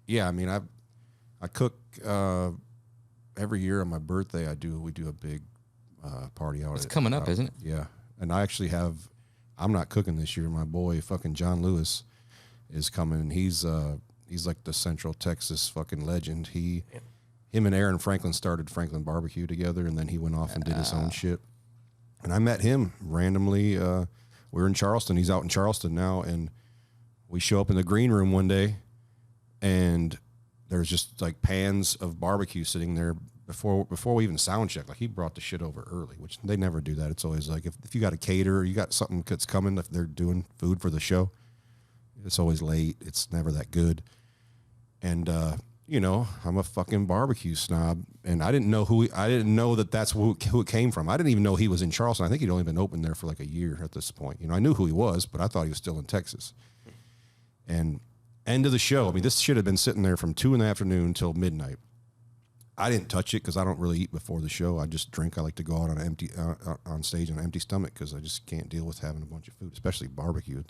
yeah, I mean, I cook every year on my birthday. We do a big party out. It's coming up, isn't it? Yeah, and I actually have. I'm not cooking this year. My boy, fucking John Lewis, is coming, and he's like the Central Texas fucking legend. Him and Aaron Franklin started Franklin Barbecue together, and then he went off and did his own shit. And I met him randomly. We're in Charleston. He's out in Charleston now, and we show up in the green room one day, and there's just like pans of barbecue sitting there before we even sound check. Like, he brought the shit over early, which they never do that. It's always like if you got a caterer, you got something that's coming, if they're doing food for the show, it's always late. It's never that good. And you know, I'm a fucking barbecue snob, and I didn't know that's who it came from. I didn't even know he was in Charleston. I think he'd only been open there for like a year at this point. You know, I knew who he was, but I thought he was still in Texas. And end of the show, I mean, this shit had been sitting there from 2 in the afternoon till midnight. I didn't touch it because I don't really eat before the show. I just drink. I like to go out on stage on an empty stomach because I just can't deal with having a bunch of food, especially barbecue.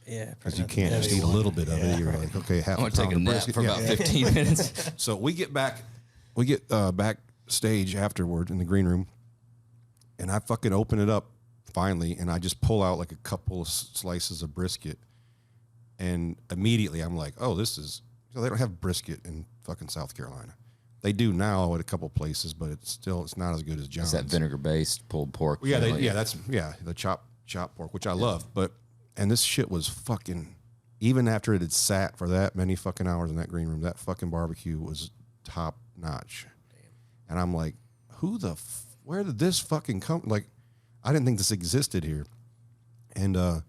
Because you can't just eat a little bit of it. You're like, okay, half. I want to take a nap for about 15 minutes. So we get backstage afterward in the green room, and I fucking open it up finally, and I just pull out like a couple of slices of brisket, and immediately I'm like, oh, this is. So they don't have brisket in fucking South Carolina. They do now at a couple places, but it's not as good as John's. Is that vinegar-based pulled pork? Yeah, the chopped pork, which I love. And this shit was fucking, even after it had sat for that many fucking hours in that green room, that fucking barbecue was top notch. Damn. And I'm like, where did this fucking come? Like, I didn't think this existed here. And the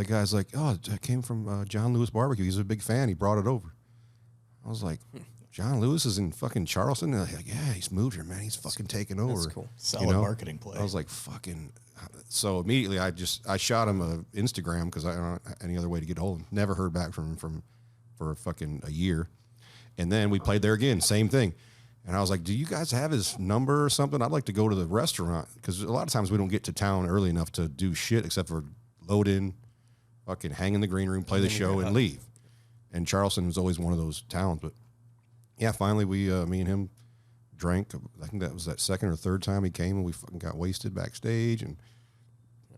guy's like, oh, it came from John Lewis Barbecue. He's a big fan. He brought it over. I was like, John Lewis is in fucking Charleston? And they're like, yeah, he's moved here, man. He's fucking taken over. That's cool. Solid marketing play. I was like, fucking. So immediately I shot him a Instagram because I don't know any other way to get a hold of him. Never heard back from him for fucking a year. And then we played there again, same thing. And I was like, do you guys have his number or something? I'd like to go to the restaurant because a lot of times we don't get to town early enough to do shit except for load in, fucking hang in the green room, play the show, and leave. And Charleston was always one of those towns. But yeah, finally me and him drank. I think that was that second or third time he came, and we fucking got wasted backstage. And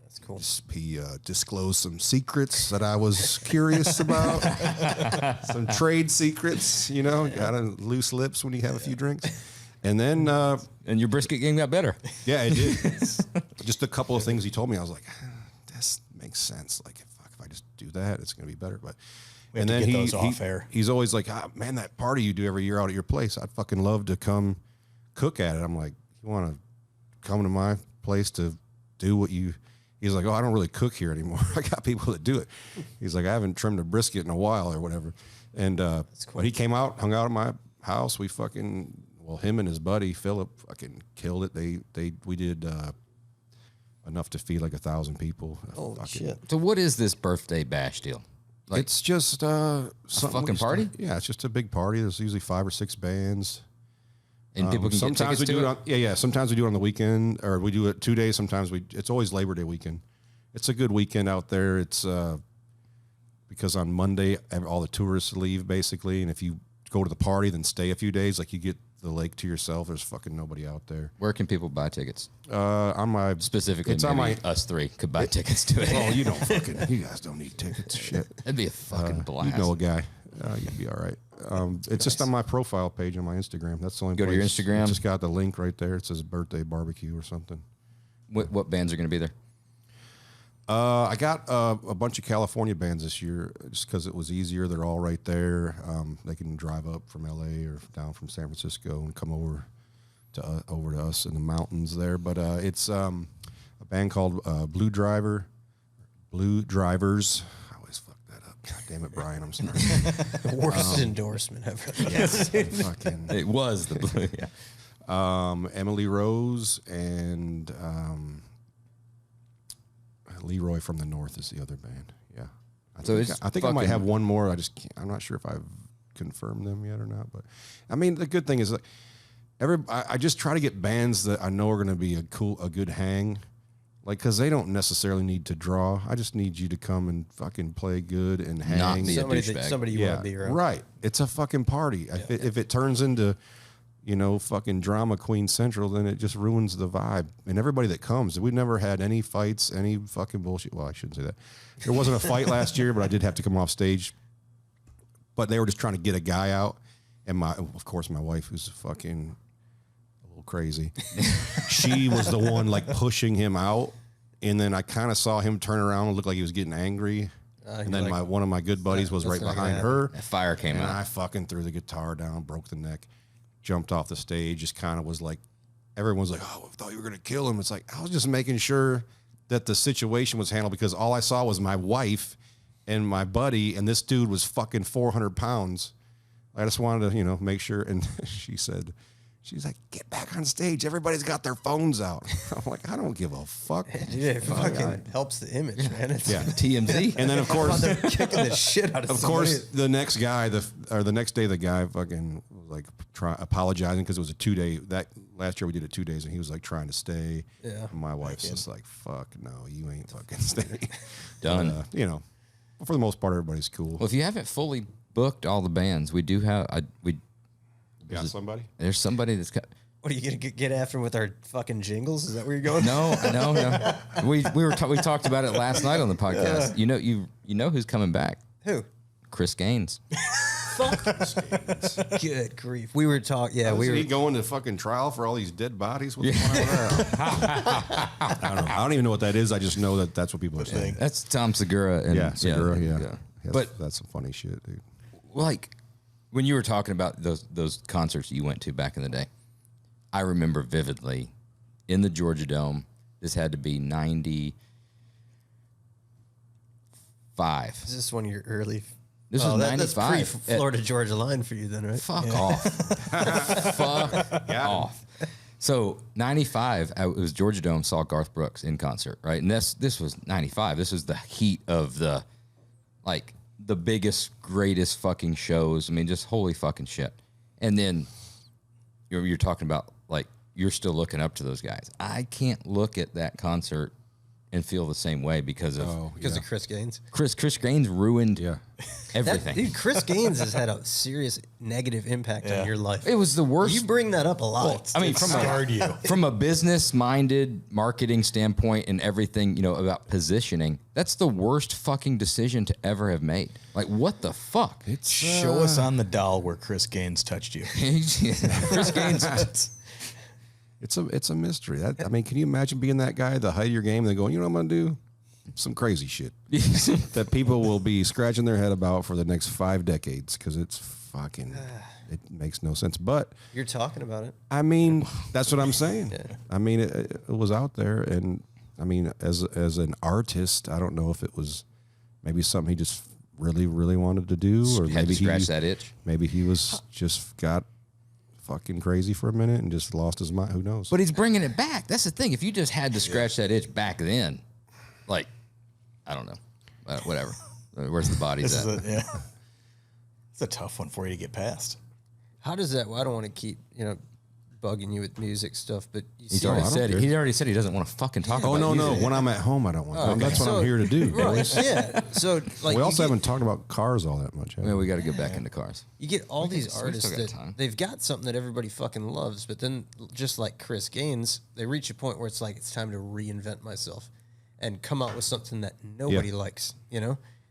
that's cool. He disclosed some secrets that I was curious about. Some trade secrets, got loose lips when you have a few drinks. And then and your brisket game got better. Yeah, it did. Just a couple of things he told me, I was like, this makes sense. Like, fuck, if I just do that, it's going to be better. But we have to get those off air. He's always like, man, that party you do every year out at your place, I'd fucking love to come cook at it. I'm like, you want to come to my place to do what you... He's like, oh, I don't really cook here anymore. I got people that do it. He's like, I haven't trimmed a brisket in a while or whatever. And cool. But he came out, hung out at my house. We fucking, him and his buddy Philip fucking killed it. We did enough to feed like 1,000 people. Oh shit! So what is this birthday bash deal? Like, it's just a fucking party. Yeah, it's just a big party. There's usually 5 or 6 bands. And people can sometimes get tickets we do it on sometimes we do it on the weekend, or we do it 2 days. Sometimes it's always Labor Day weekend. It's a good weekend out there. It's because on Monday all the tourists leave basically, and if you go to the party then stay a few days, like you get the lake to yourself. There's fucking nobody out there. Where can people buy tickets? On my specifically, it's on my us three could buy tickets to it. Oh, you guys don't need tickets. Shit, that'd be a fucking blast. You know a guy. You'd be all right. It's just on my profile page on my Instagram. That's the only place. Go to your Instagram. It's just got the link right there. It says birthday barbecue or something. What bands are going to be there? I got a bunch of California bands this year just because it was easier. They're all right there. They can drive up from LA or down from San Francisco and come over to us in the mountains there. But it's a band called Blue Drivers. God damn it, Brian! I'm sorry. Worst endorsement ever. Yes, fucking. It was the Blue. Yeah. Emily Rose and Leroy from the North is the other band. Yeah. I think I might have one more. I'm not sure if I've confirmed them yet or not. But I mean, the good thing is that I just try to get bands that I know are going to be a good hang. Like, because they don't necessarily need to draw. I just need you to come and fucking play good and hang. Not be somebody you want to be around. Right. It's a fucking party. Yeah. If it turns into, fucking drama queen central, then it just ruins the vibe. And everybody that comes, we've never had any fights, any fucking bullshit. Well, I shouldn't say that. There wasn't a fight last year, but I did have to come off stage. But they were just trying to get a guy out. And of course, my wife, who's fucking crazy. She was the one like pushing him out, and then I kind of saw him turn around and look like he was getting angry. And then one of my good buddies was right behind her. A fire came out. And I fucking threw the guitar down, broke the neck, jumped off the stage. Just kind of was like, everyone's like, "Oh, I thought you were gonna kill him." It's like I was just making sure that the situation was handled because all I saw was my wife and my buddy, and this dude was fucking 400 pounds. I just wanted to, make sure. And she She's like, get back on stage. Everybody's got their phones out. I'm like, I don't give a fuck. Dude, it fucking helps the image, man. It's TMZ. And then, of course, they're kicking the shit out of of course, the next guy, the next day, the guy fucking was like apologizing because it was a 2-day. That last year we did it 2 days, and he was like trying to stay. Yeah. And my wife's just like, fuck, no, you ain't fucking staying. Done. You know, for the most part, everybody's cool. Well, if you haven't fully booked all the bands, we do have. Got somebody? There's somebody that's got. What are you gonna get after with our fucking jingles? Is that where you're going? No. We talked about it last night on the podcast. You know who's coming back? Who? Chris Gaines. Fuck. Good grief. We were talking. Yeah, we were. He going to fucking trial for all these dead bodies? What's going on with that? I don't know. I don't even know what that is. I just know that that's what people are saying. That's Tom Segura. And, Segura. Yeah. But that's some funny shit, dude. Like when you were talking about those concerts you went to back in the day, I remember vividly in the Georgia Dome. This had to be 95. Is this one of your early? This was 95. That's pre-Florida Georgia line for you, then, right? Fuck off. Fuck off. So 95, it was Georgia Dome. Saw Garth Brooks in concert, right? And this was 95. This was the heat of the biggest, greatest fucking shows. I mean, just holy fucking shit. And then you're talking about like you're still looking up to those guys. I can't look at that concert and feel the same way because of Chris Gaines. Chris Gaines ruined everything. Dude, Chris Gaines has had a serious negative impact on your life. It was the worst. You bring that up a lot. Well, I mean, from a business-minded marketing standpoint and everything, about positioning, that's the worst fucking decision to ever have made. Like, what the fuck? Show us on the doll where Chris Gaines touched you. Chris Gaines. It's a mystery. I mean, can you imagine being that guy at the height of your game and then going, you know what I'm going to do? Some crazy shit that people will be scratching their head about for the next 5 decades because it's fucking, it makes no sense. But you're talking about it. I mean, that's what I'm saying. I mean, it was out there. And I mean, as an artist, I don't know if it was maybe something he just really, really wanted to do, or maybe he scratched that itch. Maybe he was just got fucking crazy for a minute and just lost his mind. Who knows? But he's bringing it back. That's the thing. If you just had to scratch that itch back then, like, I don't know, whatever. Where's the bodies at? It's a tough one for you to get past. How does that? Well, I don't want to keep bugging you with music stuff, but He's already said he doesn't want to fucking talk about no. music. When I'm at home, I don't want to. Okay. That's what I'm here to do. Right. Yeah. So like we also haven't talked about cars all that much. Yeah, we got to get back into cars. You get all these artists that they've got something that everybody fucking loves, but then just like Chris Gaines, they reach a point where it's like it's time to reinvent myself and come out with something that nobody likes.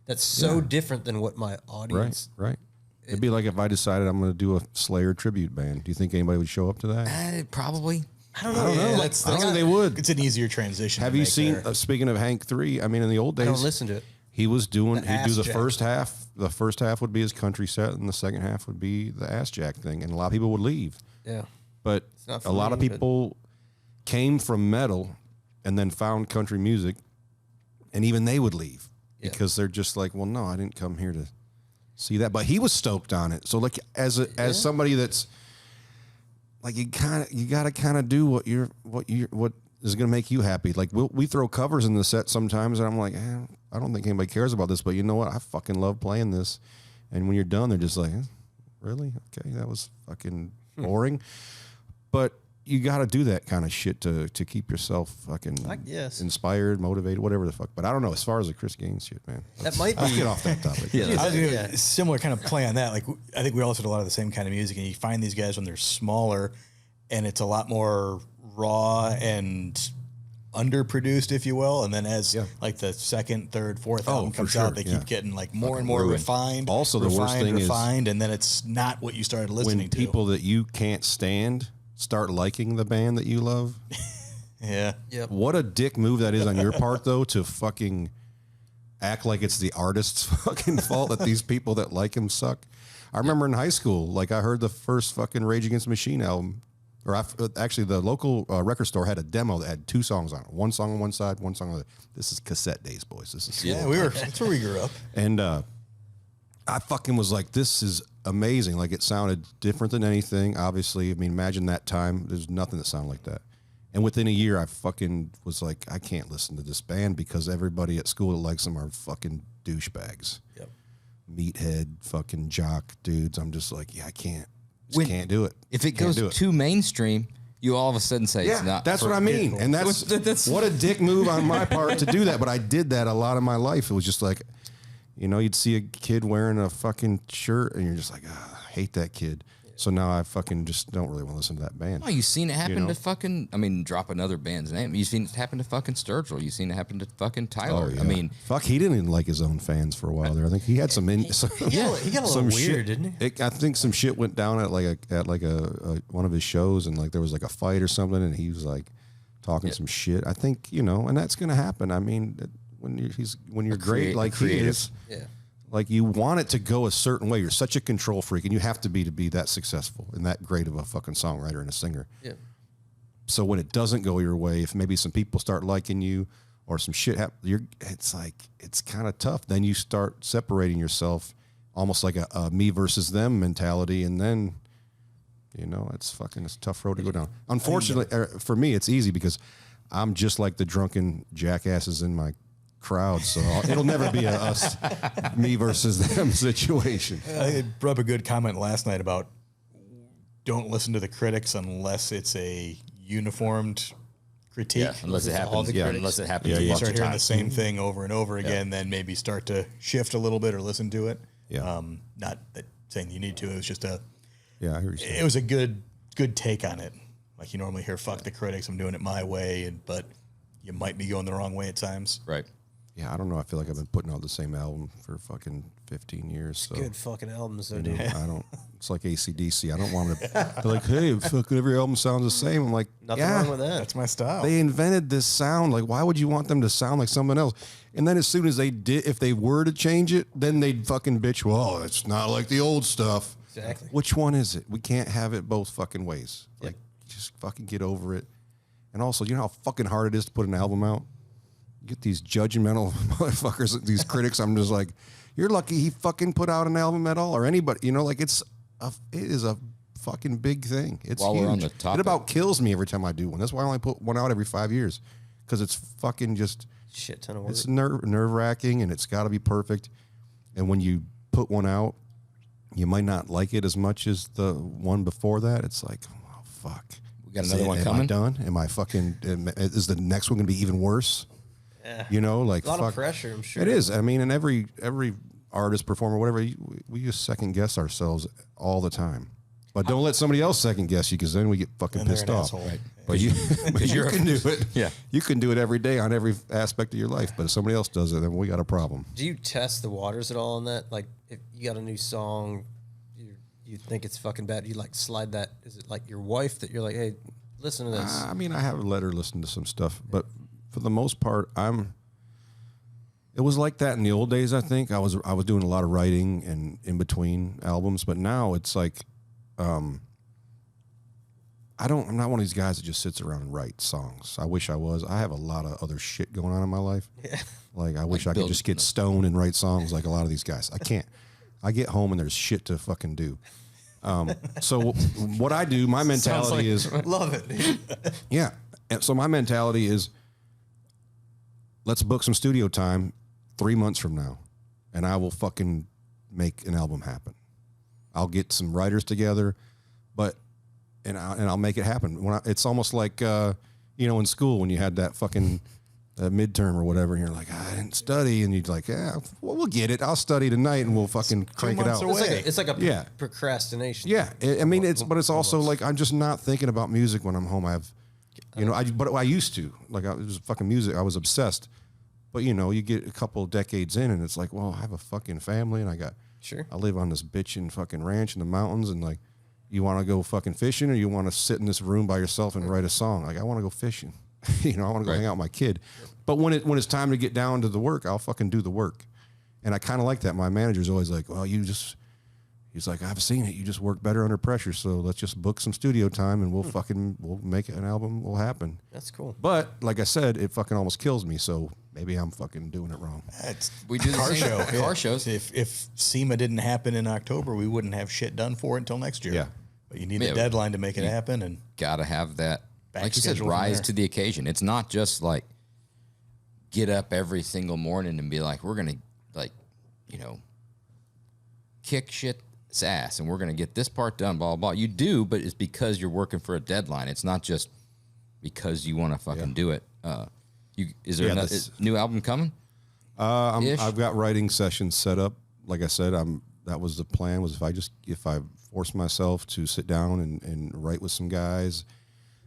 That's so different than what my audience. Right. It'd be like if I decided I'm going to do a Slayer tribute band. Do you think anybody would show up to that? Probably. I don't know. I don't think they would. It's an easier transition. Have you seen? Speaking of Hank 3, I mean, in the old days, I don't listen to it. He was doing. He'd do the Jack. first half. The first half would be his country set, and the second half would be the Ass Jack thing. And a lot of people would leave. Yeah. But a lot of people came from metal and then found country music, and even they would leave because they're just like, well, no, I didn't come here to see that. But he was stoked on it. So like as somebody that's like you got to kind of do what is going to make you happy. Like we throw covers in the set sometimes, and I'm like, I don't think anybody cares about this, but you know what? I fucking love playing this. And when you're done, they're just like, really? Okay, that was fucking boring. But you got to do that kind of shit to keep yourself fucking inspired, motivated, whatever the fuck. But I don't know. As far as the Chris Gaines shit, man. That might be. Let's get off that topic. I was gonna similar kind of play on that. Like I think we all listen to a lot of the same kind of music, and you find these guys when they're smaller, and it's a lot more raw and underproduced, if you will. And then as like the second, third, fourth album comes out, they keep getting like more and more refined. Also, the worst thing is, and then it's not what you started listening to. When people that you can't stand start liking the band that you love. What a dick move that is on your part, though, to fucking act like it's the artist's fucking fault that these people that like him suck. I remember in high school, like I heard the first fucking Rage Against the Machine album, or actually the local record store had a demo that had 2 songs on it. 1 song on one side, 1 song on the other. This is cassette days, boys. This is that's where we grew up. And I fucking was like, this is amazing. Like, it sounded different than anything, obviously. I mean, imagine that time. There's nothing that sounded like that. And within a year, I fucking was like, I can't listen to this band because everybody at school that likes them are fucking douchebags. Yep. Meathead, fucking jock dudes. I'm just like, yeah, I can't. Can't do it. If it goes too mainstream, you all of a sudden say it's not. That's what I mean. And that's what a dick move on my part to do that. But I did that a lot of my life. It was just like, you know, you'd see a kid wearing a fucking shirt and you're just like, I hate that kid. So now I fucking just don't really want to listen to that band. Oh, you've seen it happen to fucking, I mean, drop another band's name. You've seen it happen to fucking Sturgill. You've seen it happen to fucking Tyler. Oh, yeah. I mean. Fuck, he didn't even like his own fans for a while there. I think he had some... He got a little weird, shit, didn't he? I think some shit went down at a one of his shows, and like there was like a fight or something, and he was like talking some shit. I think, you know, and that's going to happen. I mean, when you're great like he is... Yeah. Like, you want it to go a certain way. You're such a control freak, and you have to be that successful and that great of a fucking songwriter and a singer. Yeah. So when it doesn't go your way, if maybe some people start liking you or some shit happens, it's like, it's kind of tough. Then you start separating yourself, almost like a me versus them mentality, and then, you know, it's a tough road to go down. Unfortunately, for me, it's easy because I'm just like the drunken jackasses in my crowd, so it'll never be a me versus them situation. I brought up a good comment last night about don't listen to the critics unless it's a uniformed critique. Yeah, unless it happens. Yeah, unless it happens. You start hearing the same thing over and over again, then maybe start to shift a little bit or listen to it. Yeah. Not that saying you need to. It was just I hear you saying. It was a good take on it. Like, you normally hear, "Fuck the critics, I'm doing it my way," but you might be going the wrong way at times. Right. Yeah, I don't know. I feel like I've been putting out the same album for fucking 15 years. So, Good fucking albums, though, you dude. know, I don't. It's like AC/DC. I don't want to. They're like, hey, fucking every album sounds the same. I'm like, Nothing wrong with that. That's my style. They invented this sound. Like, why would you want them to sound like someone else? And then as soon as they did, if they were to change it, then they'd fucking bitch. Well, it's not like the old stuff. Exactly. Which one is it? We can't have it both fucking ways. Like, just fucking get over it. And also, you know how fucking hard it is to put an album out? Get these judgmental motherfuckers, these critics. I'm just like, you're lucky he fucking put out an album at all, or anybody. You know, like, it is a fucking big thing. It's While huge. we're on the topic, it about kills me every time I do one. That's why I only put one out every 5 years, because it's fucking just shit ton of work. It's nerve wracking, and it's got to be perfect. And when you put one out, you might not like it as much as the one before that. It's like, oh fuck, we got another one coming. Am I done? Am I fucking? Is the next one going to be even worse? Yeah. You know, like, a lot of pressure, I'm sure. It is. I mean, and every artist, performer, whatever, we just second guess ourselves all the time. But don't let somebody else second guess you, because then we get fucking pissed off. Right. But you can do it. Yeah. You can do it every day on every aspect of your life. But if somebody else does it, then we got a problem. Do you test the waters at all on that? Like, if you got a new song, you think it's fucking bad, you like slide that? Is it like your wife that you're like, hey, listen to this? I mean, I have let her listen to some stuff, but for the most part, it was like that in the old days. I think I was doing a lot of writing and in between albums, but now it's like, I'm not one of these guys that just sits around and writes songs. I wish I was. I have a lot of other shit going on in my life. Yeah. Like, I wish I could just get stoned and write songs like a lot of these guys. I can't. I get home and there's shit to fucking do. So what I do, my mentality is love it. Yeah. And so my mentality is, let's book some studio time 3 months from now, and I will fucking make an album happen. I'll get some writers together, and I'll make it happen. It's almost like, in school when you had that fucking midterm or whatever, and you're like, I didn't study, and you're like, yeah, well, we'll get it. I'll study tonight, and we'll fucking crank it out. It's like a procrastination. Yeah, I mean, it's also like, I'm just not thinking about music when I'm home. But I used to. Like, it was fucking music. I was obsessed. But, you get a couple of decades in, and it's like, well, I have a fucking family, and I live on this bitchin' fucking ranch in the mountains, and like, you want to go fucking fishing, or you want to sit in this room by yourself and write a song? Like, I want to go fishing. I want to go hang out with my kid. But when it's time to get down to the work, I'll fucking do the work. And I kind of like that. My manager's always like, well, you He's like, I've seen it. You just work better under pressure. So let's just book some studio time and we'll make an album. Will happen. That's cool. But like I said, it fucking almost kills me. So maybe I'm fucking doing it wrong. We do the car same show. car shows. If SEMA didn't happen in October, we wouldn't have shit done for it until next year. Yeah. But you need a deadline to make it happen. And Got to have that, Back like you said, schedule from rise there. to the occasion. It's not just like get up every single morning and be like, we're going to, like, you know, kick shit's ass and we're going to get this part done, blah, blah, blah. You do, but it's because you're working for a deadline. It's not just because you want to fucking do it. Is there a new album coming? I've got writing sessions set up. Like I said, that was the plan, was if I force myself to sit down and write with some guys.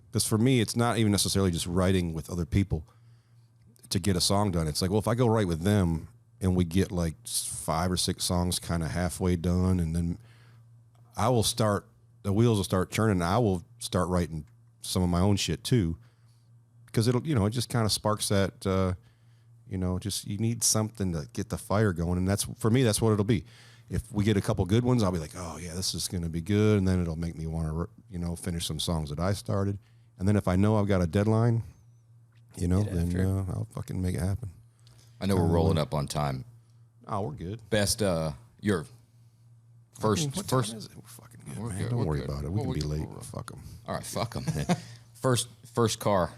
Because for me, it's not even necessarily just writing with other people to get a song done. It's like, well, if I go write with them and we get like 5 or 6 songs kind of halfway done, and then the wheels will start churning, and I will start writing some of my own shit too. Because it'll, you know, it just kind of sparks that, you know, just you need something to get the fire going. And that's, for me, that's what it'll be. If we get a couple good ones, I'll be like, oh yeah, this is going to be good. And then it'll make me want to, you know, finish some songs that I started. And then if I know I've got a deadline, you know, then I'll fucking make it happen. I know we're rolling up on time. Oh, we're good. Best, your first. What time is it? We're fucking good, man. Don't worry about it. We can be late. Fuck them. All right, fuck them. First car.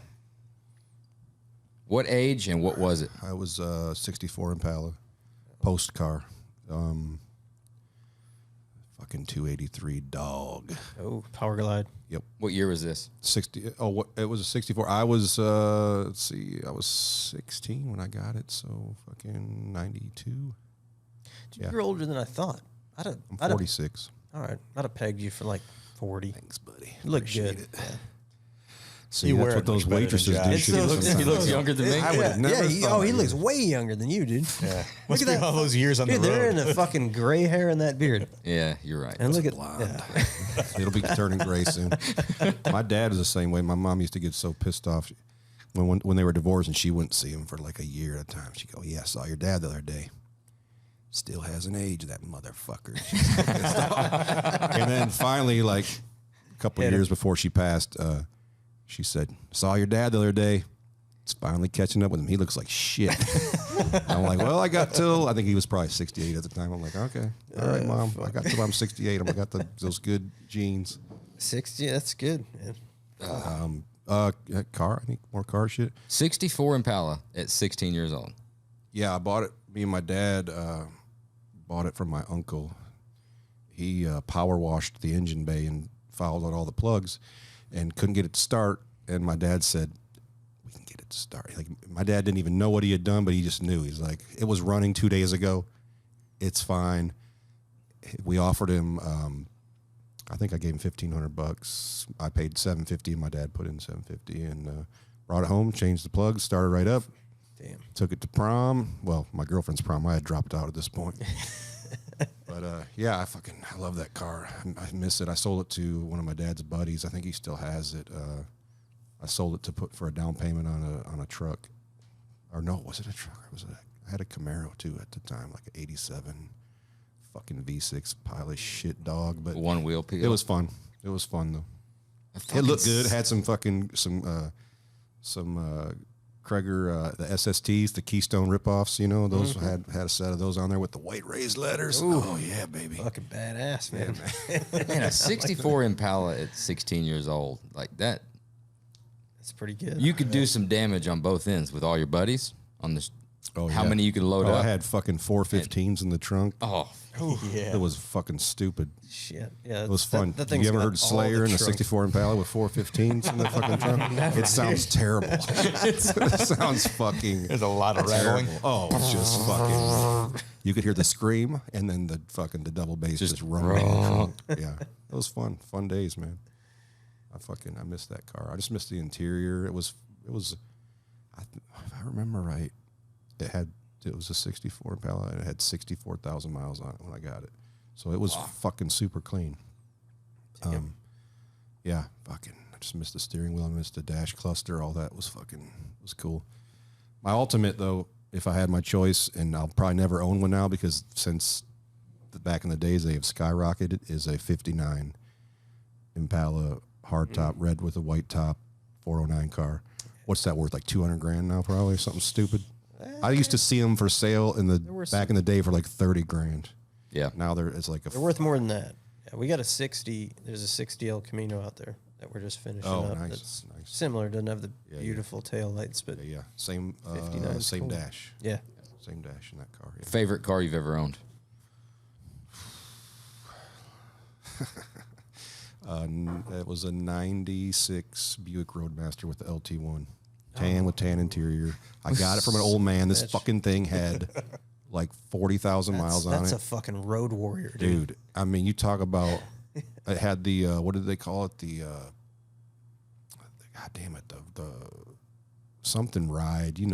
What age and what was it? I was 64 Impala, post car. Fucking 283 dog. Oh, Power Glide. Yep. What year was this? 60. Oh, what? It was a 64. I was, let's see, I was 16 when I got it. So fucking 92. Yeah. You're older than I thought. I'm 46. All right. I'd have pegged you for like 40. Thanks, buddy. You look good. Yeah. See, that's what those waitresses do. He looks younger than me. I would have never thought. He looks way younger than you, dude. Yeah. Must be all those years on the road. They're in the fucking gray hair and that beard. Yeah, you're right. And look at blonde. It'll be turning gray soon. My dad was the same way. My mom used to get so pissed off when they were divorced and she wouldn't see him for like a year at a time. She'd go, yeah, I saw your dad the other day. Still hasn't aged, that motherfucker. And then finally, like a couple of years before she passed, she said, saw your dad the other day. It's finally catching up with him. He looks like shit. I'm like, well, I think he was probably 68 at the time. I'm like, okay. All right, Mom. I got till I'm 68. I got those good genes. 60, that's good, man. Car, I need more car shit. 64 Impala at 16 years old. Yeah, I bought it. Me and my dad bought it from my uncle. He power washed the engine bay and fouled out all the plugs and couldn't get it to start. And my dad said, we can get it to start. Like, my dad didn't even know what he had done, but he just knew. He's like, it was running 2 days ago. It's fine. We offered him, I think I gave him $1,500. I paid $750 and my dad put in $750 and brought it home, changed the plugs, started right up. Damn. Took it to prom. Well, my girlfriend's prom. I had dropped out at this point. But yeah, I love that car. I miss it. I sold it to one of my dad's buddies. I think he still has it. I sold it to put for a down payment on a truck. Or no, was it a truck? I had a Camaro too at the time, like an '87 fucking V6 pile of shit dog. But one wheel peel. It was fun. It was fun though. It looked good. Had some Kreger, the SSTs, the Keystone ripoffs, you know, those had a set of those on there with the white raised letters. Ooh, oh yeah, baby. Fucking badass, man. Yeah, man, a 64 Impala at 16 years old, like that. That's pretty good. You could do some damage on both ends with all your buddies on this. Oh, how many you could load up? I had fucking 415s in the trunk. Oh, yeah. It was fucking stupid. Shit. Yeah. It was fun. You ever heard Slayer in a 64 Impala with 415s in the fucking trunk? It sounds terrible. It sounds fucking There's a lot of rattling. Oh, it's just fucking. You could hear the scream and then the double bass just rumbling in the trunk. Yeah. It was fun. Fun days, man. I missed that car. I just missed the interior. It was if I remember right, it was a 64 Impala and it had 64,000 miles on it when I got it. So it was fucking super clean. Yeah, fucking. I just missed the steering wheel. I missed the dash cluster. All that was cool. My ultimate though, if I had my choice, and I'll probably never own one now because since back in the days they have skyrocketed is a 59 Impala hardtop, red with a white top, 409 car. What's that worth? Like $200,000 now, probably something stupid. I used to see them for sale in the day for like $30,000. Yeah. Now it's like they're worth more than that. Yeah, we got a 60. There's a 60 El Camino out there that we're just finishing up. Nice, that's nice. Similar. Doesn't have the beautiful tail lights, but same 59 same cool. dash. Yeah. Same dash in that car. Yeah. Favorite car you've ever owned? It was a 96 Buick Roadmaster with the LT1. With tan interior. I got it from an old man. This fucking thing had like 40,000 miles on it. That's a fucking road warrior, dude. I mean, you talk about it had the what did they call it? The god damn it, the something ride, the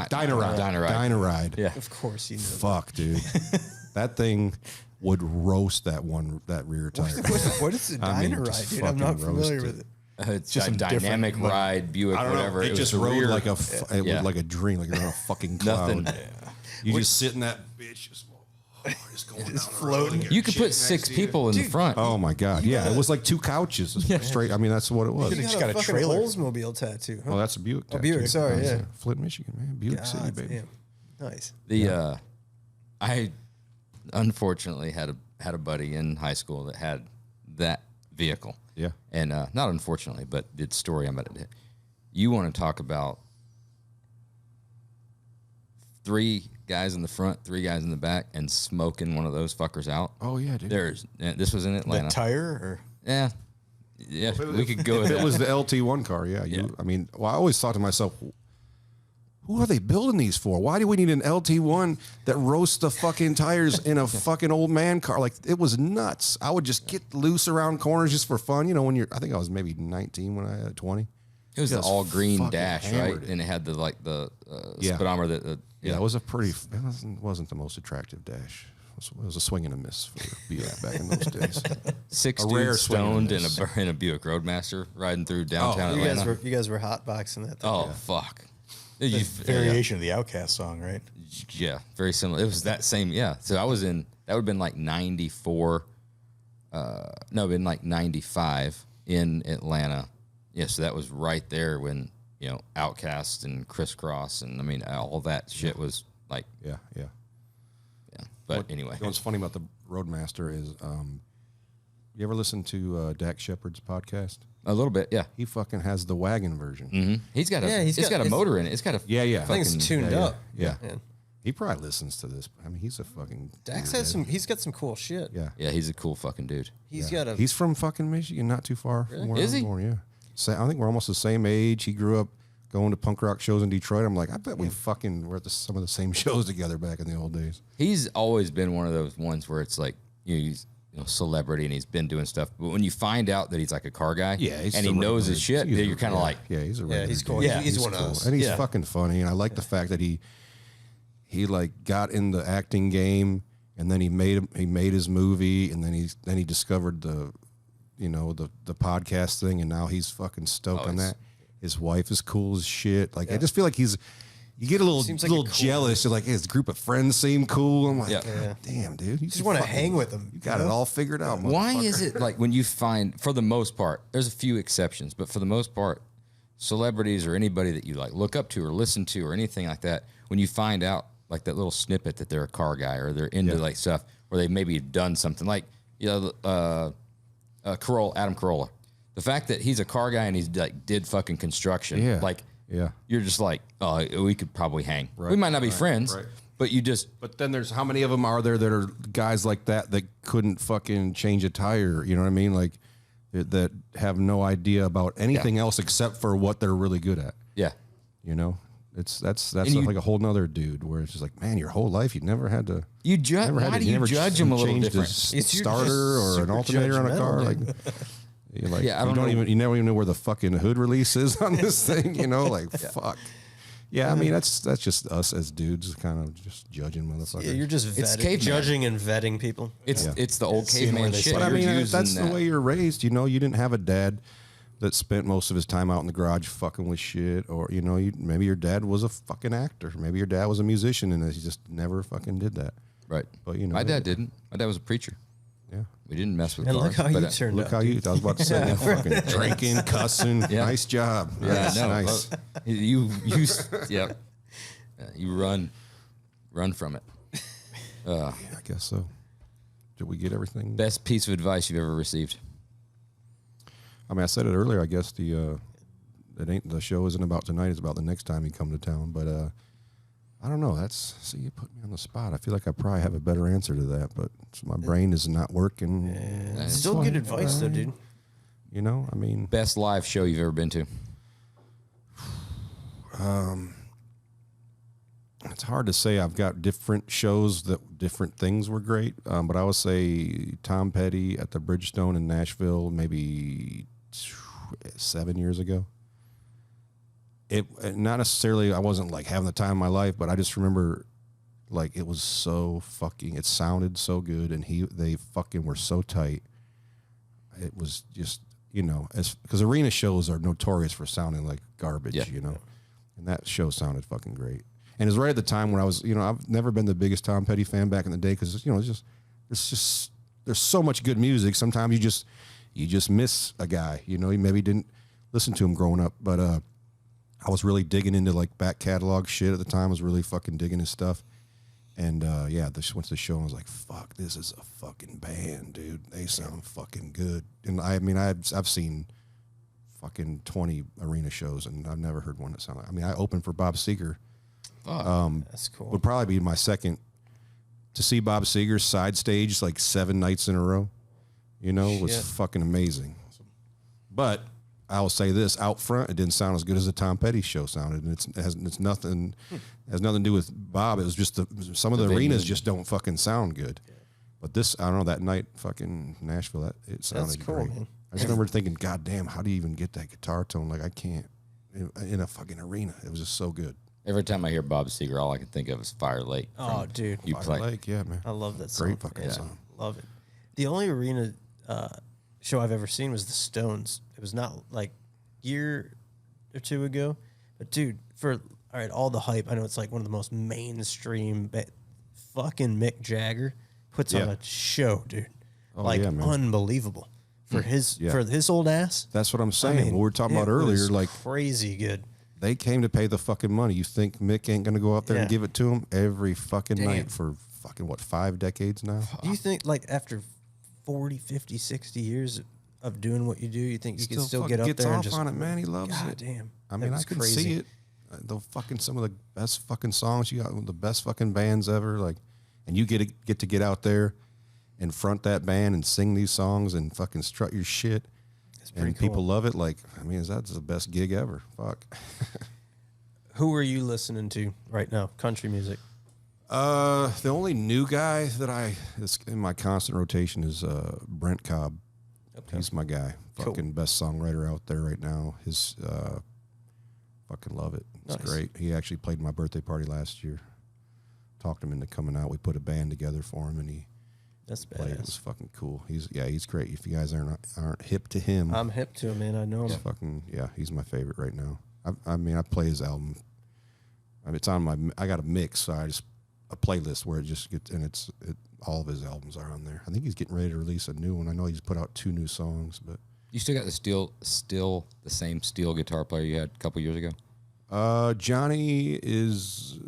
Dynaride. Yeah, of course you know. Fuck, dude, that thing would roast that rear tire. What is the Dynaride, dude? I'm not familiar with it. It's just a dynamic ride, Buick, whatever. It just rode like a like a dream, like you're on a fucking cloud. Nothing. You just sit in that bitch, just going down floating. You could put 6 people in the front. Oh my god, yeah, it was like 2 couches straight. I mean, that's what it was. You got a fucking Oldsmobile tattoo. Huh? Oh, that's a Buick. Oh, Buick. Sorry, yeah. Flint, Michigan, man. Buick City, baby. Damn. Nice. I unfortunately had a buddy in high school that had that vehicle. Yeah. And not unfortunately, but the story I'm about to. You want to talk about 3 guys in the front, 3 guys in the back, and smoking one of those fuckers out? Oh yeah, dude. This was in Atlanta. The tire, or yeah, we could go. If with it was the LT1 car, I mean, I always thought to myself, who are they building these for? Why do we need an LT1 that roasts the fucking tires in a fucking old man car? Like, it was nuts. I would just get loose around corners just for fun. When I think I was maybe 19 when I had 20. It was the all green dash, hammered. right? And it had the speedometer. It was it wasn't the most attractive dash. It was a swing and a miss for Buick back in those days. 6 dudes stoned in a Buick Roadmaster riding through downtown Atlanta. You guys were hotboxing that thing. Oh, fuck. Variation of the Outkast song, right? Yeah, very similar. It was that same, So I was in, that would have been like 94, been like 95 in Atlanta. Yeah, so that was right there when, Outkast and Crisscross and, I mean, all that shit was like. Yeah. But anyway. What's funny about the Roadmaster is, you ever listen to Dak Shepard's podcast? A little bit, yeah. He fucking has the wagon version. Mm-hmm. It's got a motor in it. It's got a I think it's tuned up. Yeah. He probably listens to this. I mean, he's a fucking. Dax has some. He's got some cool shit. Yeah. Yeah, he's a cool fucking dude. He's from fucking Michigan, not too far from where Is I was he? born. Yeah. I think we're almost the same age. He grew up going to punk rock shows in Detroit. I'm like, I bet we fucking were at some of the same shows together back in the old days. He's always been one of those ones where it's like, he's celebrity and he's been doing stuff. But when you find out that he's like a car guy, and he knows his shit, then you're kind of like, he's a regular he's cool. dude. He's one of us, and he's fucking funny. And I like the fact that he like got in the acting game, and then he made his movie, and then he discovered the podcast thing, and now he's fucking stoked on that. His wife is cool as shit. Like I just feel like you get a little jealous. You're like, hey, his group of friends seem cool. I'm like, damn, dude, you just want to hang with them. You got it all figured out. Why is it like when you find, for the most part, there's a few exceptions, but for the most part, celebrities or anybody that you like look up to or listen to or anything like that, when you find out like that little snippet that they're a car guy or they're into like stuff, or they maybe have done something like Adam Carolla. The fact that he's a car guy and he's like did fucking construction, you're just like, oh, we could probably hang. Right, we might not be friends, but you just. But then there's how many of them are there that are guys like that couldn't fucking change a tire? You know what I mean? Like that have no idea about anything else except for what they're really good at. Yeah, that's like a whole nother dude where it's just like, man, your whole life you never had to. You judge. Why do you judge them a little different? Starter or an alternator on a car, like. Like, you never even know where the fucking hood release is on this thing, fuck. Yeah, I mean that's just us as dudes, kind of just judging motherfuckers. Yeah, you're just judging and vetting people. It's the old caveman shit. But I mean, that's the way you're raised. You didn't have a dad that spent most of his time out in the garage fucking with shit, or maybe your dad was a fucking actor, maybe your dad was a musician, and he just never fucking did that. Right. But you know, my dad didn't. My dad was a preacher. Yeah. We didn't mess with And cars. look how you but, turned Look out. how you. I was about to say, fucking drinking, cussing. Yeah. Nice job. Yeah, Nice, no, nice. You yeah. You run from it. Yeah, I guess so. Did we get everything? Best piece of advice you've ever received? I mean, I said it earlier. I guess the show isn't about tonight. It's about the next time you come to town. But I don't know. You put me on the spot. I feel like I probably have a better answer to that, but my brain is not working. Still good advice, though, dude. You know, I mean, Best live show you've ever been to? it's hard to say. I've got different shows that different things were great, but I would say Tom Petty at the Bridgestone in Nashville maybe 7 years ago. It not necessarily, I wasn't like having the time of my life, but I just remember like it was so fucking, it sounded so good, and they fucking were so tight. It was just, you know, because arena shows are notorious for sounding like garbage, you know, and that show sounded fucking great. And it was right at the time when I was, you know, I've never been the biggest Tom Petty fan back in the day because, you know, there's so much good music. Sometimes you just miss a guy, you know, you maybe didn't listen to him growing up, but I was really digging into like back catalog shit at the time. I was really fucking digging his stuff. And yeah, just went to the show and I was like, fuck, this is a fucking band, dude. They sound fucking good. And I mean, I've seen fucking 20 arena shows and I've never heard one that sounded like, I mean, I opened for Bob Seger. That's cool. Would probably be my second to see Bob Seger's side stage like 7 nights in a row, you know, was fucking amazing. But I will say this, out front, it didn't sound as good as the Tom Petty show sounded, and it's nothing has nothing to do with Bob. It was just some of the arenas just don't fucking sound good. Yeah. But this, I don't know, that night, fucking Nashville, it sounded cool, great. man. I just remember thinking, God damn, how do you even get that guitar tone? Like I can't in a fucking arena. It was just so good. Every time I hear Bob Seger, all I can think of is Fire Lake. Oh, dude. You play. Lake, yeah, man. I love that song. Great fucking song. Love it. The only arena show I've ever seen was the Stones. It was not like year or two ago, but dude, all the hype. I know it's like one of the most mainstream, but fucking Mick Jagger puts on a show, dude. Oh, like yeah, man. Unbelievable for his old ass. That's what I'm saying. I mean, what we were talking about earlier, like crazy good. they came to pay the fucking money. You think Mick ain't gonna go out there and give it to him every fucking night for fucking what, 5 decades now? Do you think like after 40, 50, 60 years of doing what you do, you think you can still get up there and just on it, man? He loves God it. damn. I mean, I can see it. The fucking some of the best fucking songs you got, the best fucking bands ever. Like, and you get to get out there and front that band and sing these songs and fucking strut your shit. And cool. people love it. Like, I mean, that's the best gig ever. Fuck. Who are you listening to right now? Country music. The only new guy that is in my constant rotation is Brent Cobb. Okay. He's my guy. Fucking best songwriter out there right now. His fucking love it. It's great. He actually played my birthday party last year. Talked him into coming out. We put a band together for him, and he played. It was fucking cool. He's great. If you guys aren't hip to him, I'm hip to him, man. I know him. Fucking he's my favorite right now. I mean, I play his album. I mean, it's on I got a mix, so a playlist where it just gets, and all of his albums are on there. I think he's getting ready to release a new one. I know he's put out 2 new songs, but You still got still the same steel guitar player you had a couple years ago? Johnny is,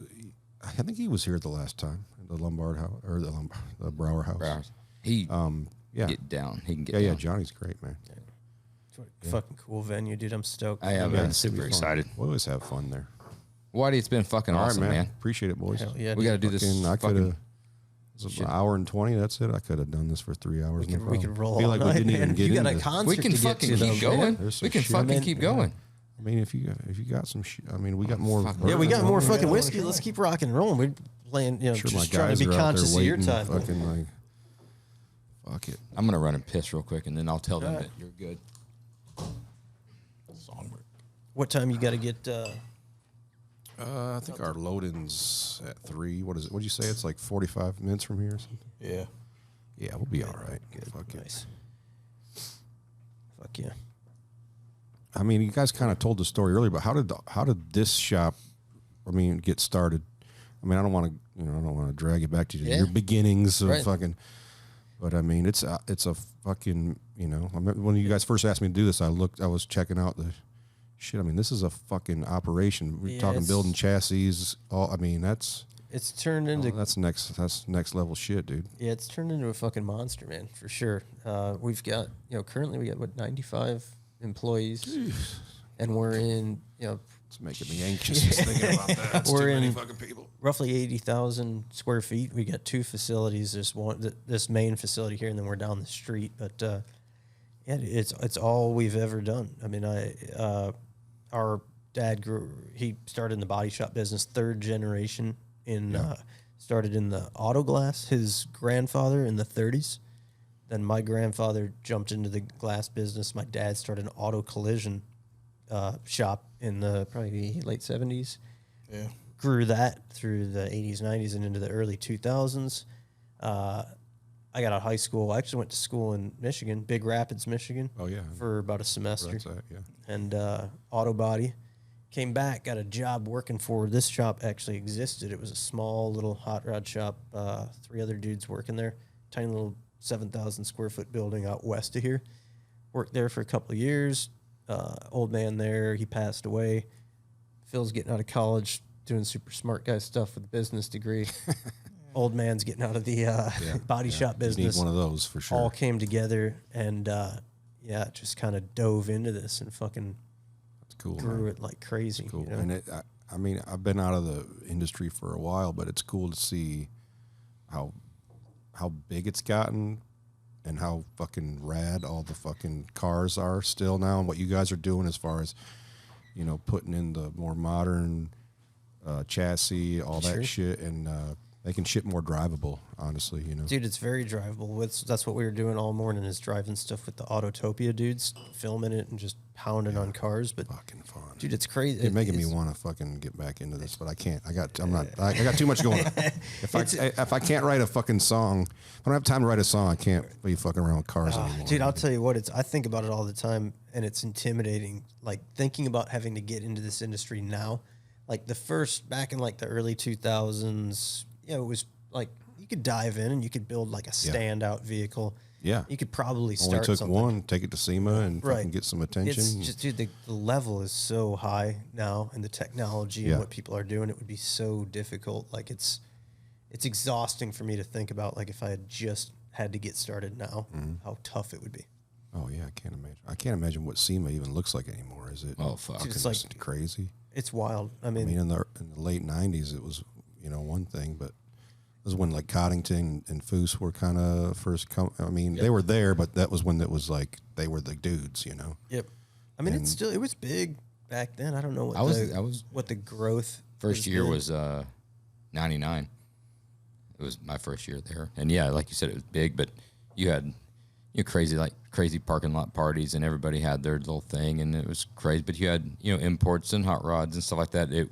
I think he was here the last time, the Lombard House or the Brower House. He get down. He can get down. Yeah, Johnny's great, man. Fucking cool venue, dude. I'm stoked. I am super excited. We always have fun there. Whitey, it's been fucking awesome, man. Appreciate it, boys. Hell yeah, we got to do this. I could have. An hour and 20. That's it. I could have done this for 3 hours. We could roll. Feel all like night, we didn't man. even get You got into a concert. We can to fucking get to, keep though, going. There's some We can shit. fucking keep going. I mean, if you got some shit, I mean, we got more. Yeah, we got more fucking whiskey. Let's keep rocking and rolling. We're playing, Sure, just trying to be conscious of your time. Fucking like, fuck it. I'm gonna run and piss real quick, and then I'll tell them that you're good. What time you got to get? I think our load-in's at 3. What is it? What'd you say? It's like 45 minutes from here or something? Yeah. Yeah, we'll be all right. Good. Fuck Nice. Fuck yeah. I mean, you guys kind of told the story earlier, but how did this shop, get started? I mean, I don't want to drag it back to your beginnings of fucking. But I mean, it's a fucking, I remember when you guys first asked me to do this, I was checking out the shit. I mean, this is a fucking operation. We're talking building chassis. It's turned into that's next level shit, dude. Yeah, it's turned into a fucking monster, man, for sure. We've got, currently we got 95 employees, Jeez. And we're in, it's making me anxious just thinking about that. That's we're too many in fucking people. Roughly 80,000 square feet. We got 2 facilities. There's this main facility here, and then we're down the street. But it's all we've ever done. I mean, our dad he started in the body shop business, 3rd generation. Started in the auto glass. His grandfather in the 30s. Then my grandfather jumped into the glass business. My dad started an auto collision shop in the probably late 70s. Yeah. Grew that through the 80s, 90s, and into the early 2000s. I got out of high school. I actually went to school in Michigan, Big Rapids, Michigan. Oh, yeah. For about a semester. That's that, yeah. And auto body. Came back, got a job working for this shop. Actually existed. It was a small little hot rod shop. 3 other dudes working there. Tiny little 7,000 square foot building out west of here. Worked there for a couple of years. Old man there, he passed away. Phil's getting out of college, doing super smart guy stuff with a business degree. Old man's getting out of the body shop business. You need one of those for sure. All came together and just kind of dove into this and fucking cool, grew it like crazy. Cool. And I mean, I've been out of the industry for a while, but it's cool to see how big it's gotten and how fucking rad all the fucking cars are still now, and what you guys are doing as far as, putting in the more modern chassis, all that shit, and making shit more drivable, honestly, Dude, it's very drivable. That's what we were doing all morning, is driving stuff with the Autotopia dudes, filming it and just pounding on cars. But fucking fun. Dude, it's crazy. It's making me want to fucking get back into this, but I can't. I got too much going on. If I can't write a fucking song, I don't have time to write a song. I can't be fucking around with cars anymore. Dude, I'll tell you what, I think about it all the time, and it's intimidating. Like, thinking about having to get into this industry now, like back in like the early 2000s, it was like you could dive in and you could build like a standout vehicle. Yeah. You could probably Only start took something. one, take it to SEMA and fucking get some attention. It's just, dude, the level is so high now, and the technology and what people are doing, it would be so difficult. Like, it's exhausting for me to think about, like, if I had just had to get started now, how tough it would be. Oh, yeah, I can't imagine. I can't imagine what SEMA even looks like anymore. Is it? Oh, fuck. Dude, it's like crazy. It's wild. I mean, in the late 90s, it was, one thing, but it was when like Coddington and Foose were kind of first they were there, but that was when it was like they were the dudes, Yep. I mean, it was big back then. I don't know what the growth. First year was 99. It was my first year there, and like you said, it was big. But you had crazy parking lot parties, and everybody had their little thing, and it was crazy. But you had imports and hot rods and stuff like that.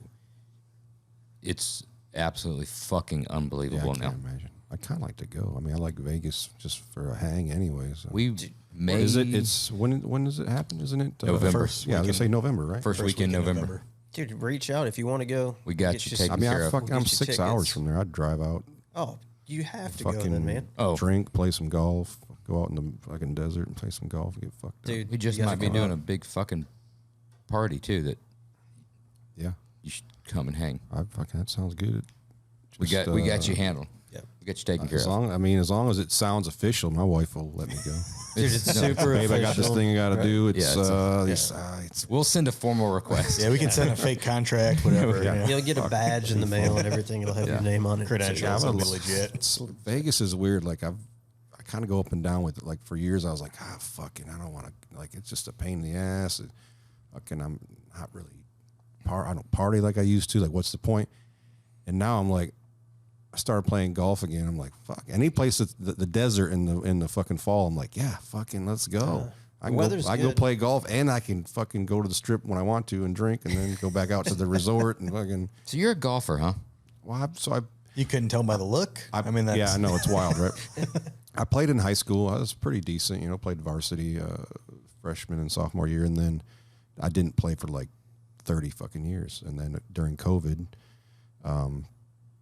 It's absolutely fucking unbelievable now. I can't imagine. I kind of like to go. I mean, I like Vegas just for a hang anyway. So. When does it happen? Isn't it November? I was gonna say November, right? First weekend in November. Dude, reach out if you want to go. We got you taken care of. I'm 6 hours from there. I'd drive out. Oh, you have to go then, man. Drink, play some golf, go out in the fucking desert and play some golf and get fucked Dude, up. We just might be doing a big fucking party too. That you should come and hang. That sounds good. We got you handled. Yeah, we got you taken care of. As long as it sounds official, my wife will let me go. Dude, it's super official. Babe, I got this thing I got to do. We'll send a formal request. Yeah, we can send a fake contract, whatever. You'll get a badge in the mail and everything. It'll have your name on it. Credentials will be legit. Vegas is weird. Like I kind of go up and down with it. Like for years, I was like, fucking, I don't want to. Like it's just a pain in the ass. Fucking, I'm not really. I don't party like I used to. Like, what's the point? And now I'm like, I started playing golf again. I'm like, fuck. Any place that's the desert in the fucking fall, I'm like, yeah, fucking, let's go. I can go play golf, and I can fucking go to the strip when I want to and drink, and then go back out to the resort and fucking. So you're a golfer, huh? Well, you couldn't tell by the look. I mean, I know it's wild, right? I played in high school. I was pretty decent, played varsity freshman and sophomore year, and then I didn't play for like 30 fucking years. And then during COVID,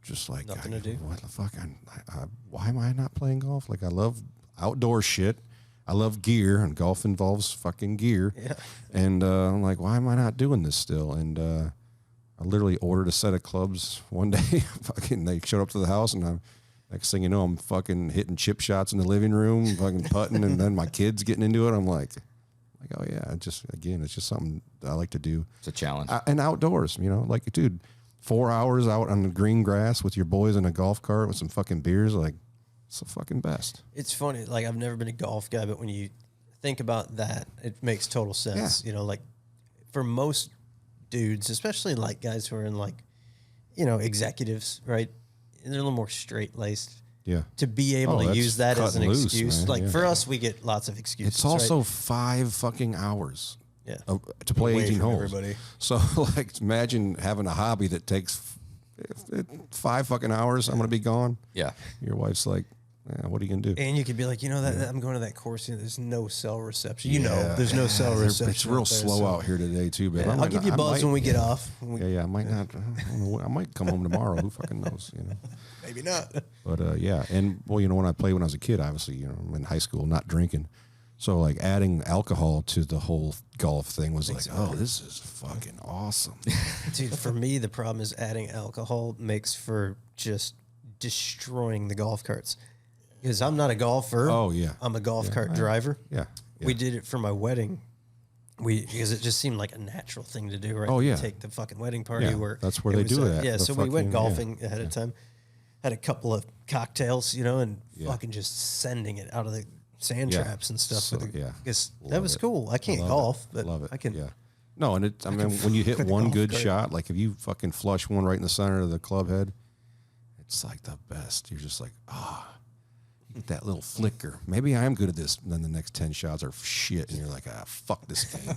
just like Nothing to do. What the fuck? Why am I not playing golf? Like I love outdoor shit. I love gear, and golf involves fucking gear. Yeah. And I'm like, why am I not doing this still? And I literally ordered a set of clubs one day. Fucking, they showed up to the house, and next thing you know, I'm fucking hitting chip shots in the living room, fucking putting, and then my kids getting into it. I'm like, oh yeah, it's just something I like to do. It's a challenge. And outdoors, like, dude, 4 hours out on the green grass with your boys in a golf cart with some fucking beers, like, it's the fucking best. It's funny. Like, I've never been a golf guy, but when you think about that, it makes total sense. Yeah. Like for most dudes, especially like guys who are in like, executives, right? They're a little more straight laced. Yeah. To be able to use that as an excuse. Man. Like yeah. for us, we get lots of excuses. It's also right? 5 fucking hours. Yeah. To play Away 18 from holes. everybody. So, like, imagine having a hobby that takes 5 fucking hours. I'm going to be gone. Yeah. Your wife's like, what are you going to do? And you could be like, that I'm going to that course. There's no cell reception. There's no cell reception. It's real slow out here today, too, babe. I'll give you a buzz when we get off. Yeah, I might not. I might come home tomorrow. Who fucking knows, Maybe not. But, yeah. And, well, when I played when I was a kid, obviously, I'm in high school, not drinking. So, like, adding alcohol to the whole golf thing was like, oh, this is fucking awesome. Dude, for me, the problem is adding alcohol makes for just destroying the golf carts. Because I'm not a golfer. Oh, yeah. I'm a golf cart driver. Yeah. We did it for my wedding. Because it just seemed like a natural thing to do, right? Oh, yeah. Take the fucking wedding party Yeah, where that's where they do it at, Yeah, the so we went fucking- golfing ahead of time. Had a couple of cocktails, and fucking just sending it out of the sand Yeah. traps and stuff. So, yeah. Because that Love was it. cool. I can't Love golf, it. but Love it. I can. Yeah. No, and I mean, when you hit with a one golf good cart. shot, like if you fucking flush one right in the center of the club head, it's like the best. You're just like, you get that little flicker. Maybe I am good at this. And then the next 10 shots are shit, and you're like, fuck this game.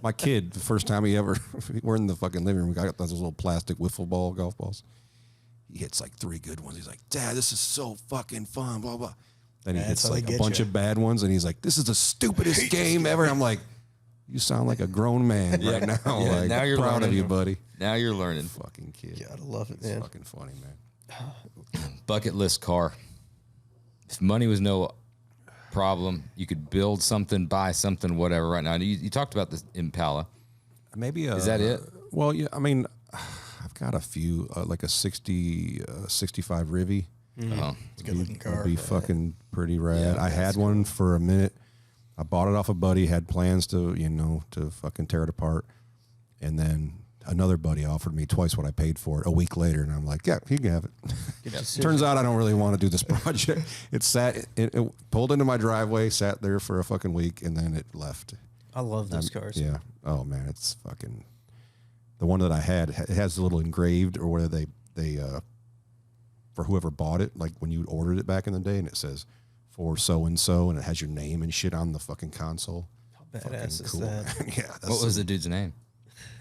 My kid, the first time we're in the fucking living room, I got those little plastic wiffle ball golf balls. He hits like 3 good ones. He's like, Dad, this is so fucking fun, blah, blah. Then he hits how they like a get bunch you. of bad ones, and he's like, this is the stupidest game ever. I'm like, you sound like a grown man right now. Yeah, like, now you're proud of learning. you, buddy. Now you're learning. Fucking kid. Gotta love it, It's man. fucking funny, man. Bucket list car. If money was no problem, you could build something, buy something, whatever. Right now, you talked about the Impala. Maybe Is that it? Well, yeah. I mean, I've got a few, like a 65 Rivy. Oh, It's a good looking car. Would be fucking pretty rad. Yeah, I had one for a minute. I bought it off a buddy. Had plans to, to fucking tear it apart, and then another buddy offered me twice what I paid for it a week later, and I'm like, yeah, you can have it. Turns out I don't really want to do this project. It pulled into my driveway, sat there for a fucking week, and then it left. I love those cars. Yeah. Oh man, it's fucking. The one that I had, it has a little engraved, or whether they for whoever bought it, like when you ordered it back in the day, and it says for so and so, and it has your name and shit on the fucking console. How badass is Cool. that? Yeah. That's what was the dude's name?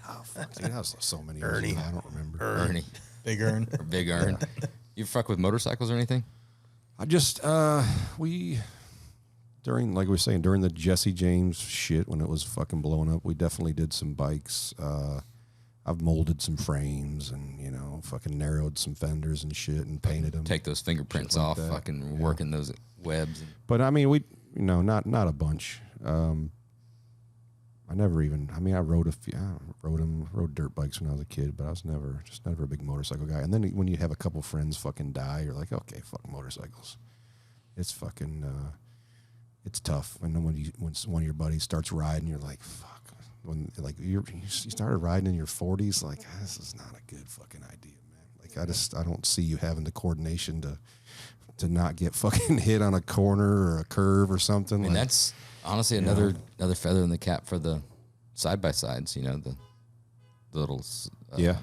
Oh fuck, dude, that was so many years Ernie. ago, I don't remember. Ernie Big Earn. or Big Earn. You fuck with motorcycles or anything? I just during, like we were saying, during the Jesse James shit when it was fucking blowing up, we definitely did some bikes. I've molded some frames and fucking narrowed some fenders and shit and painted them. Take those fingerprints like off, that. fucking working those webs. But I mean, we not a bunch. I never even. I mean, I rode a few. I rode dirt bikes when I was a kid, but I was never a big motorcycle guy. And then when you have a couple friends fucking die, you're like, okay, fuck motorcycles. It's fucking. It's tough. And then when one of your buddies starts riding, you're like, fuck. When like you started riding in your 40s, like this is not a good fucking idea, man. Like I don't see you having the coordination to not get fucking hit on a corner or a curve or something. And that's honestly another feather in the cap for the side by sides. The little Your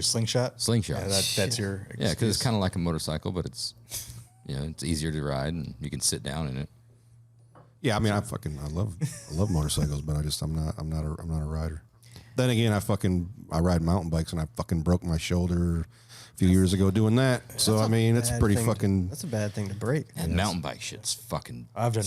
slingshot? slingshots. Yeah, that's your Yeah, because it's kind of like a motorcycle, but it's it's easier to ride and you can sit down in it. Yeah, I mean, I love motorcycles, but I'm not a rider. Then again, I ride mountain bikes, and I fucking broke my shoulder a few years ago doing that. So I mean, it's pretty fucking. That's a bad thing to break. And mountain bike shit's fucking I've done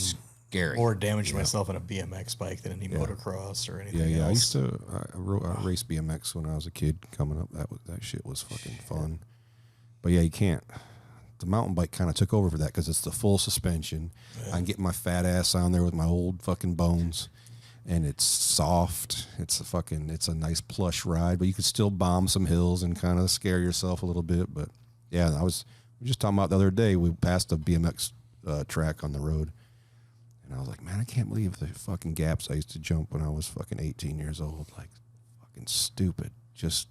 scary. more damage to myself in a BMX bike than any motocross or anything Yeah. I else. used to I raced BMX when I was a kid coming up. That shit was fucking fun. But yeah, you can't. The mountain bike kind of took over for that because it's the full suspension. Yeah. I can get my fat ass on there with my old fucking bones, and it's soft. It's a nice plush ride, but you could still bomb some hills and kind of scare yourself a little bit. But yeah, we were just talking about the other day. We passed a BMX track on the road, and I was like, man, I can't believe the fucking gaps I used to jump when I was fucking 18 years old. Like, fucking stupid. Just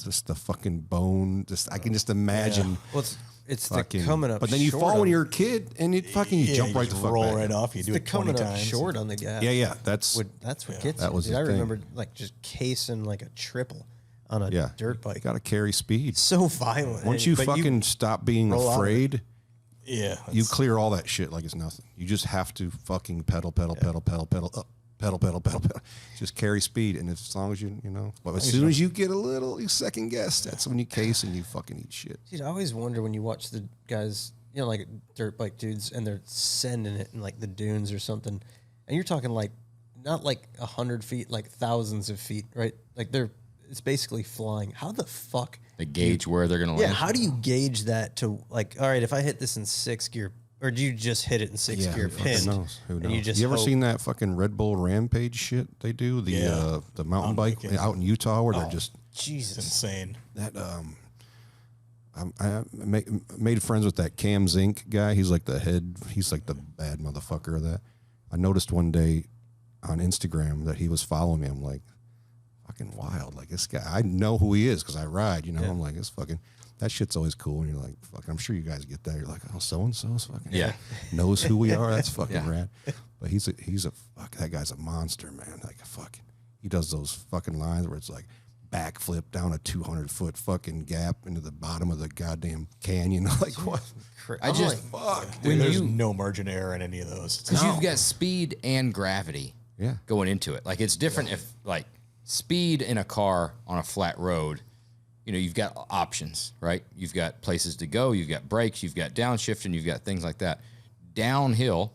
just the fucking bone. Just I can just imagine. Yeah. Well, it's fucking, the coming up. But then you fall when you're a kid, and you jump right the fuck roll back. Right off. You do it 20 coming times. Up short on the gap. Yeah. That's what gets that you. was. Dude, I remember like just casing like a triple on a dirt bike. You got to carry speed. So violent. Once you fucking stop being afraid. Yeah, you clear all that shit like it's nothing. You just have to fucking pedal up. Pedal. Just carry speed, and as long as you know. But as soon as you get a little second guess, that's when you case and you fucking eat shit. Dude, I always wonder when you watch the guys, like dirt bike dudes, and they're sending it in like the dunes or something, and you're talking like not like 100 feet, like thousands of feet, right? Like it's basically flying. How the fuck? They gauge where they're gonna land. Yeah, how do you gauge that to like? All right, if I hit this in 6th gear. Or do you just hit it in 6th gear pinned? Who knows? You ever seen that fucking Red Bull Rampage shit they do? The mountain bike out in Utah where they're just Jesus insane. That I made friends with that Cam Zink guy. He's like the head. He's like the bad motherfucker of that. I noticed one day on Instagram that he was following me. I'm like, fucking wild. Like this guy. I know who he is because I ride. I'm like, it's fucking. That shit's always cool, and you're like, "Fuck!" I'm sure you guys get that. You're like, "Oh, so and so's fucking knows who we are." That's fucking rad. But he's a fuck. That guy's a monster, man. Like fucking, he does those fucking lines where it's like backflip down a 200-foot fucking gap into the bottom of the goddamn canyon. Like what? I just fuck. Dude, there's no margin of error in any of those. Because you've got speed and gravity. Going into it, like it's different if like speed in a car on a flat road. You've got options, right? You've got places to go. You've got brakes. You've got downshifting. You've got things like that. Downhill,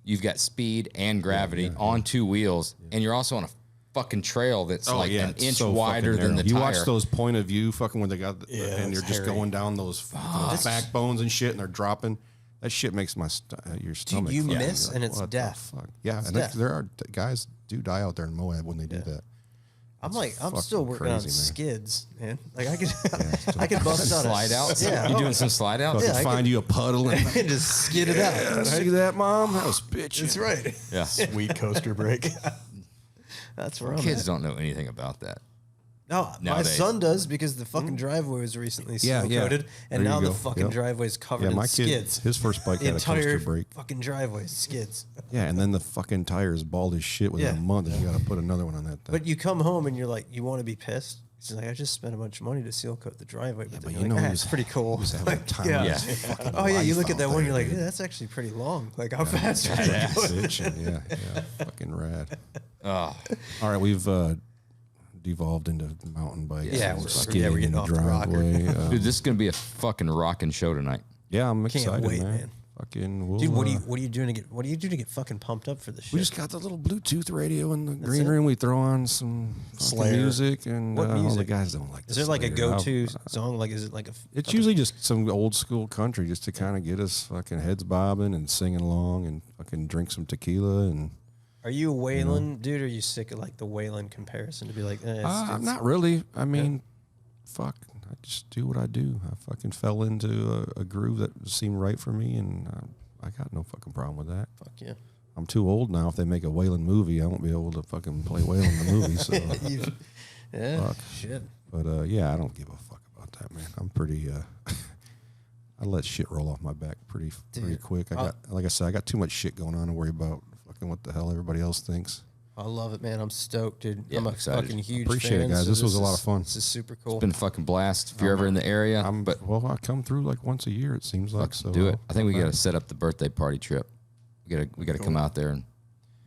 you've got speed and gravity on 2 wheels, and you're also on a fucking trail that's an inch wider than the tire. You watch those point of view fucking when they got, and you're just going down those backbones and shit, and they're dropping. That shit makes your stomach. You miss, and it's death. Yeah, and there are guys do die out there in Moab when they do that. I'm still working on skids, man. Like I could bust out slide out. Yeah, you doing some slide outs? Yeah, find you a puddle and just skid it out. Right? See that, Mom? That was bitching. That's right. Yeah, sweet coaster break. That's where kids don't know anything about that. No, my son does because the fucking driveway was recently coated, and now the fucking driveway's covered in skids. His first bike had a coaster brake. Fucking driveway skids. Yeah, and then the fucking tire's bald as shit within a month, and you got to put another one on that thing. But you come home and you're like, you want to be pissed. He's like, I just spent a bunch of money to seal coat the driveway, but you know, it's pretty cool. Oh yeah, you look at that one, you're like, yeah, that's actually pretty long. Like how fast? Yeah, fucking rad. All right, we've devolved into mountain bikes. Yeah, we're getting off the driveway. Dude, this is gonna be a fucking rocking show tonight. Yeah, I'm excited, Can't wait, man. Fucking, dude, what are you doing to get fucking pumped up for this shit? We just got the little Bluetooth radio in the green room. We throw on some Slayer music, and all the guys don't like. Is there like a go-to song? Like, is it like a? It's usually just some old school country, just to kind of get us fucking heads bobbing and singing along, and fucking drink some tequila and. Are you a Waylon dude, or are you sick of like the Waylon comparison to be like? I'm not really. I mean, fuck. I just do what I do. I fucking fell into a groove that seemed right for me, and I got no fucking problem with that. Fuck yeah. I'm too old now. If they make a Waylon movie, I won't be able to fucking play Waylon in the movie. So fuck. Shit. But I don't give a fuck about that, man. I'm pretty. I let shit roll off my back pretty quick. Like I said, I got too much shit going on to worry about. Fucking what the hell everybody else thinks. I love it, man. I'm stoked, dude. Yeah, I'm a excited. fucking huge Appreciate fan. it, guys. So this was a lot of fun. This is super cool. It's been a fucking blast. If you're ever in the area, I come through like once a year. It seems like. So do it. I think we got to set up the birthday party trip. We got to come out there and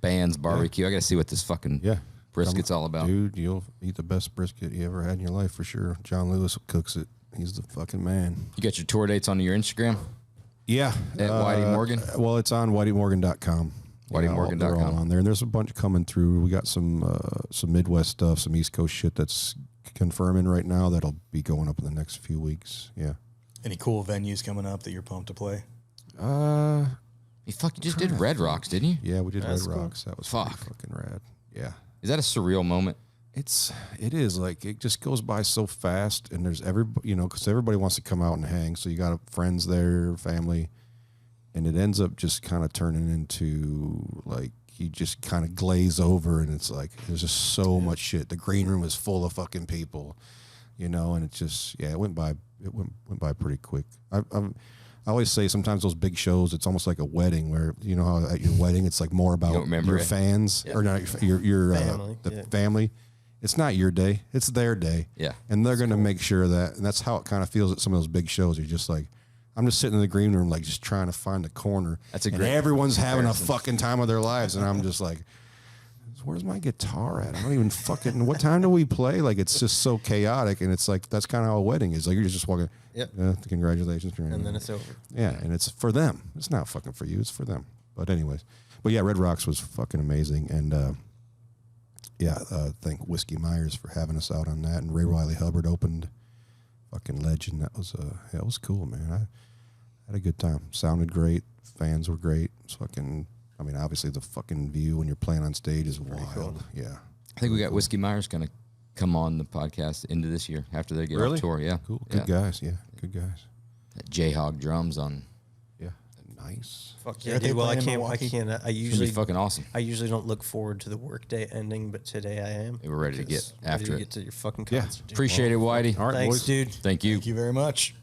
bands, barbecue. I got to see what this fucking brisket's all about. Dude, you'll eat the best brisket you ever had in your life for sure. John Lewis cooks it. He's the fucking man. You got your tour dates on your Instagram? Yeah. At Whitey Morgan? Well, it's on whiteymorgan.com. WhiteyMorgan.com. They're all on there, and there's a bunch coming through. We got some Midwest stuff, some East Coast shit that's confirming right now that'll be going up in the next few weeks. Yeah. Any cool venues coming up that you're pumped to play? You just did Red Rocks, didn't you? Yeah, we did Red Rocks. That was fucking rad. Yeah. Is that a surreal moment? It is like it just goes by so fast, and there's everybody, because everybody wants to come out and hang. So you got friends there, family, and it ends up just kind of turning into like you just kind of glaze over, and it's like there's just so much shit. The green room is full of fucking people, and it just it went by pretty quick. I always say sometimes those big shows, it's almost like a wedding where, how at your wedding, it's like more about your fans or not your family. Family. It's not your day. It's their day. Yeah. And they're going to make sure that, and that's how it kind of feels at some of those big shows. You're just like, I'm just sitting in the green room, like just trying to find a corner. That's a great everyone's having a fucking time of their lives. And I'm just like, where's my guitar at? I don't even fucking, what time do we play? Like, it's just so chaotic. And it's like, that's kind of how a wedding is. Like, you're just walking, congratulations. And then it's over. Yeah. And it's for them. It's not fucking for you. It's for them. But anyways, yeah, Red Rocks was fucking amazing. And, thank Whiskey Myers for having us out on that. And Ray Riley Hubbard opened, fucking legend. That was, it was cool, man. I had a good time. Sounded great. Fans were great. It's fucking, obviously the fucking view when you're playing on stage is wild. Cool. Yeah. I think we got Whiskey Myers going to come on the podcast into this year after they get off tour. Yeah. Cool. Good guys. Yeah. Good guys. That J-Hog drums on. Yeah. Nice. Fuck yeah, dude. Well, I can't. I usually fucking awesome. I usually don't look forward to the workday ending, but today I am. We're ready to get after it. Get to your fucking concert. Appreciate it, Whitey. All right, thanks, boys. dude. Thank you. Thank you very much.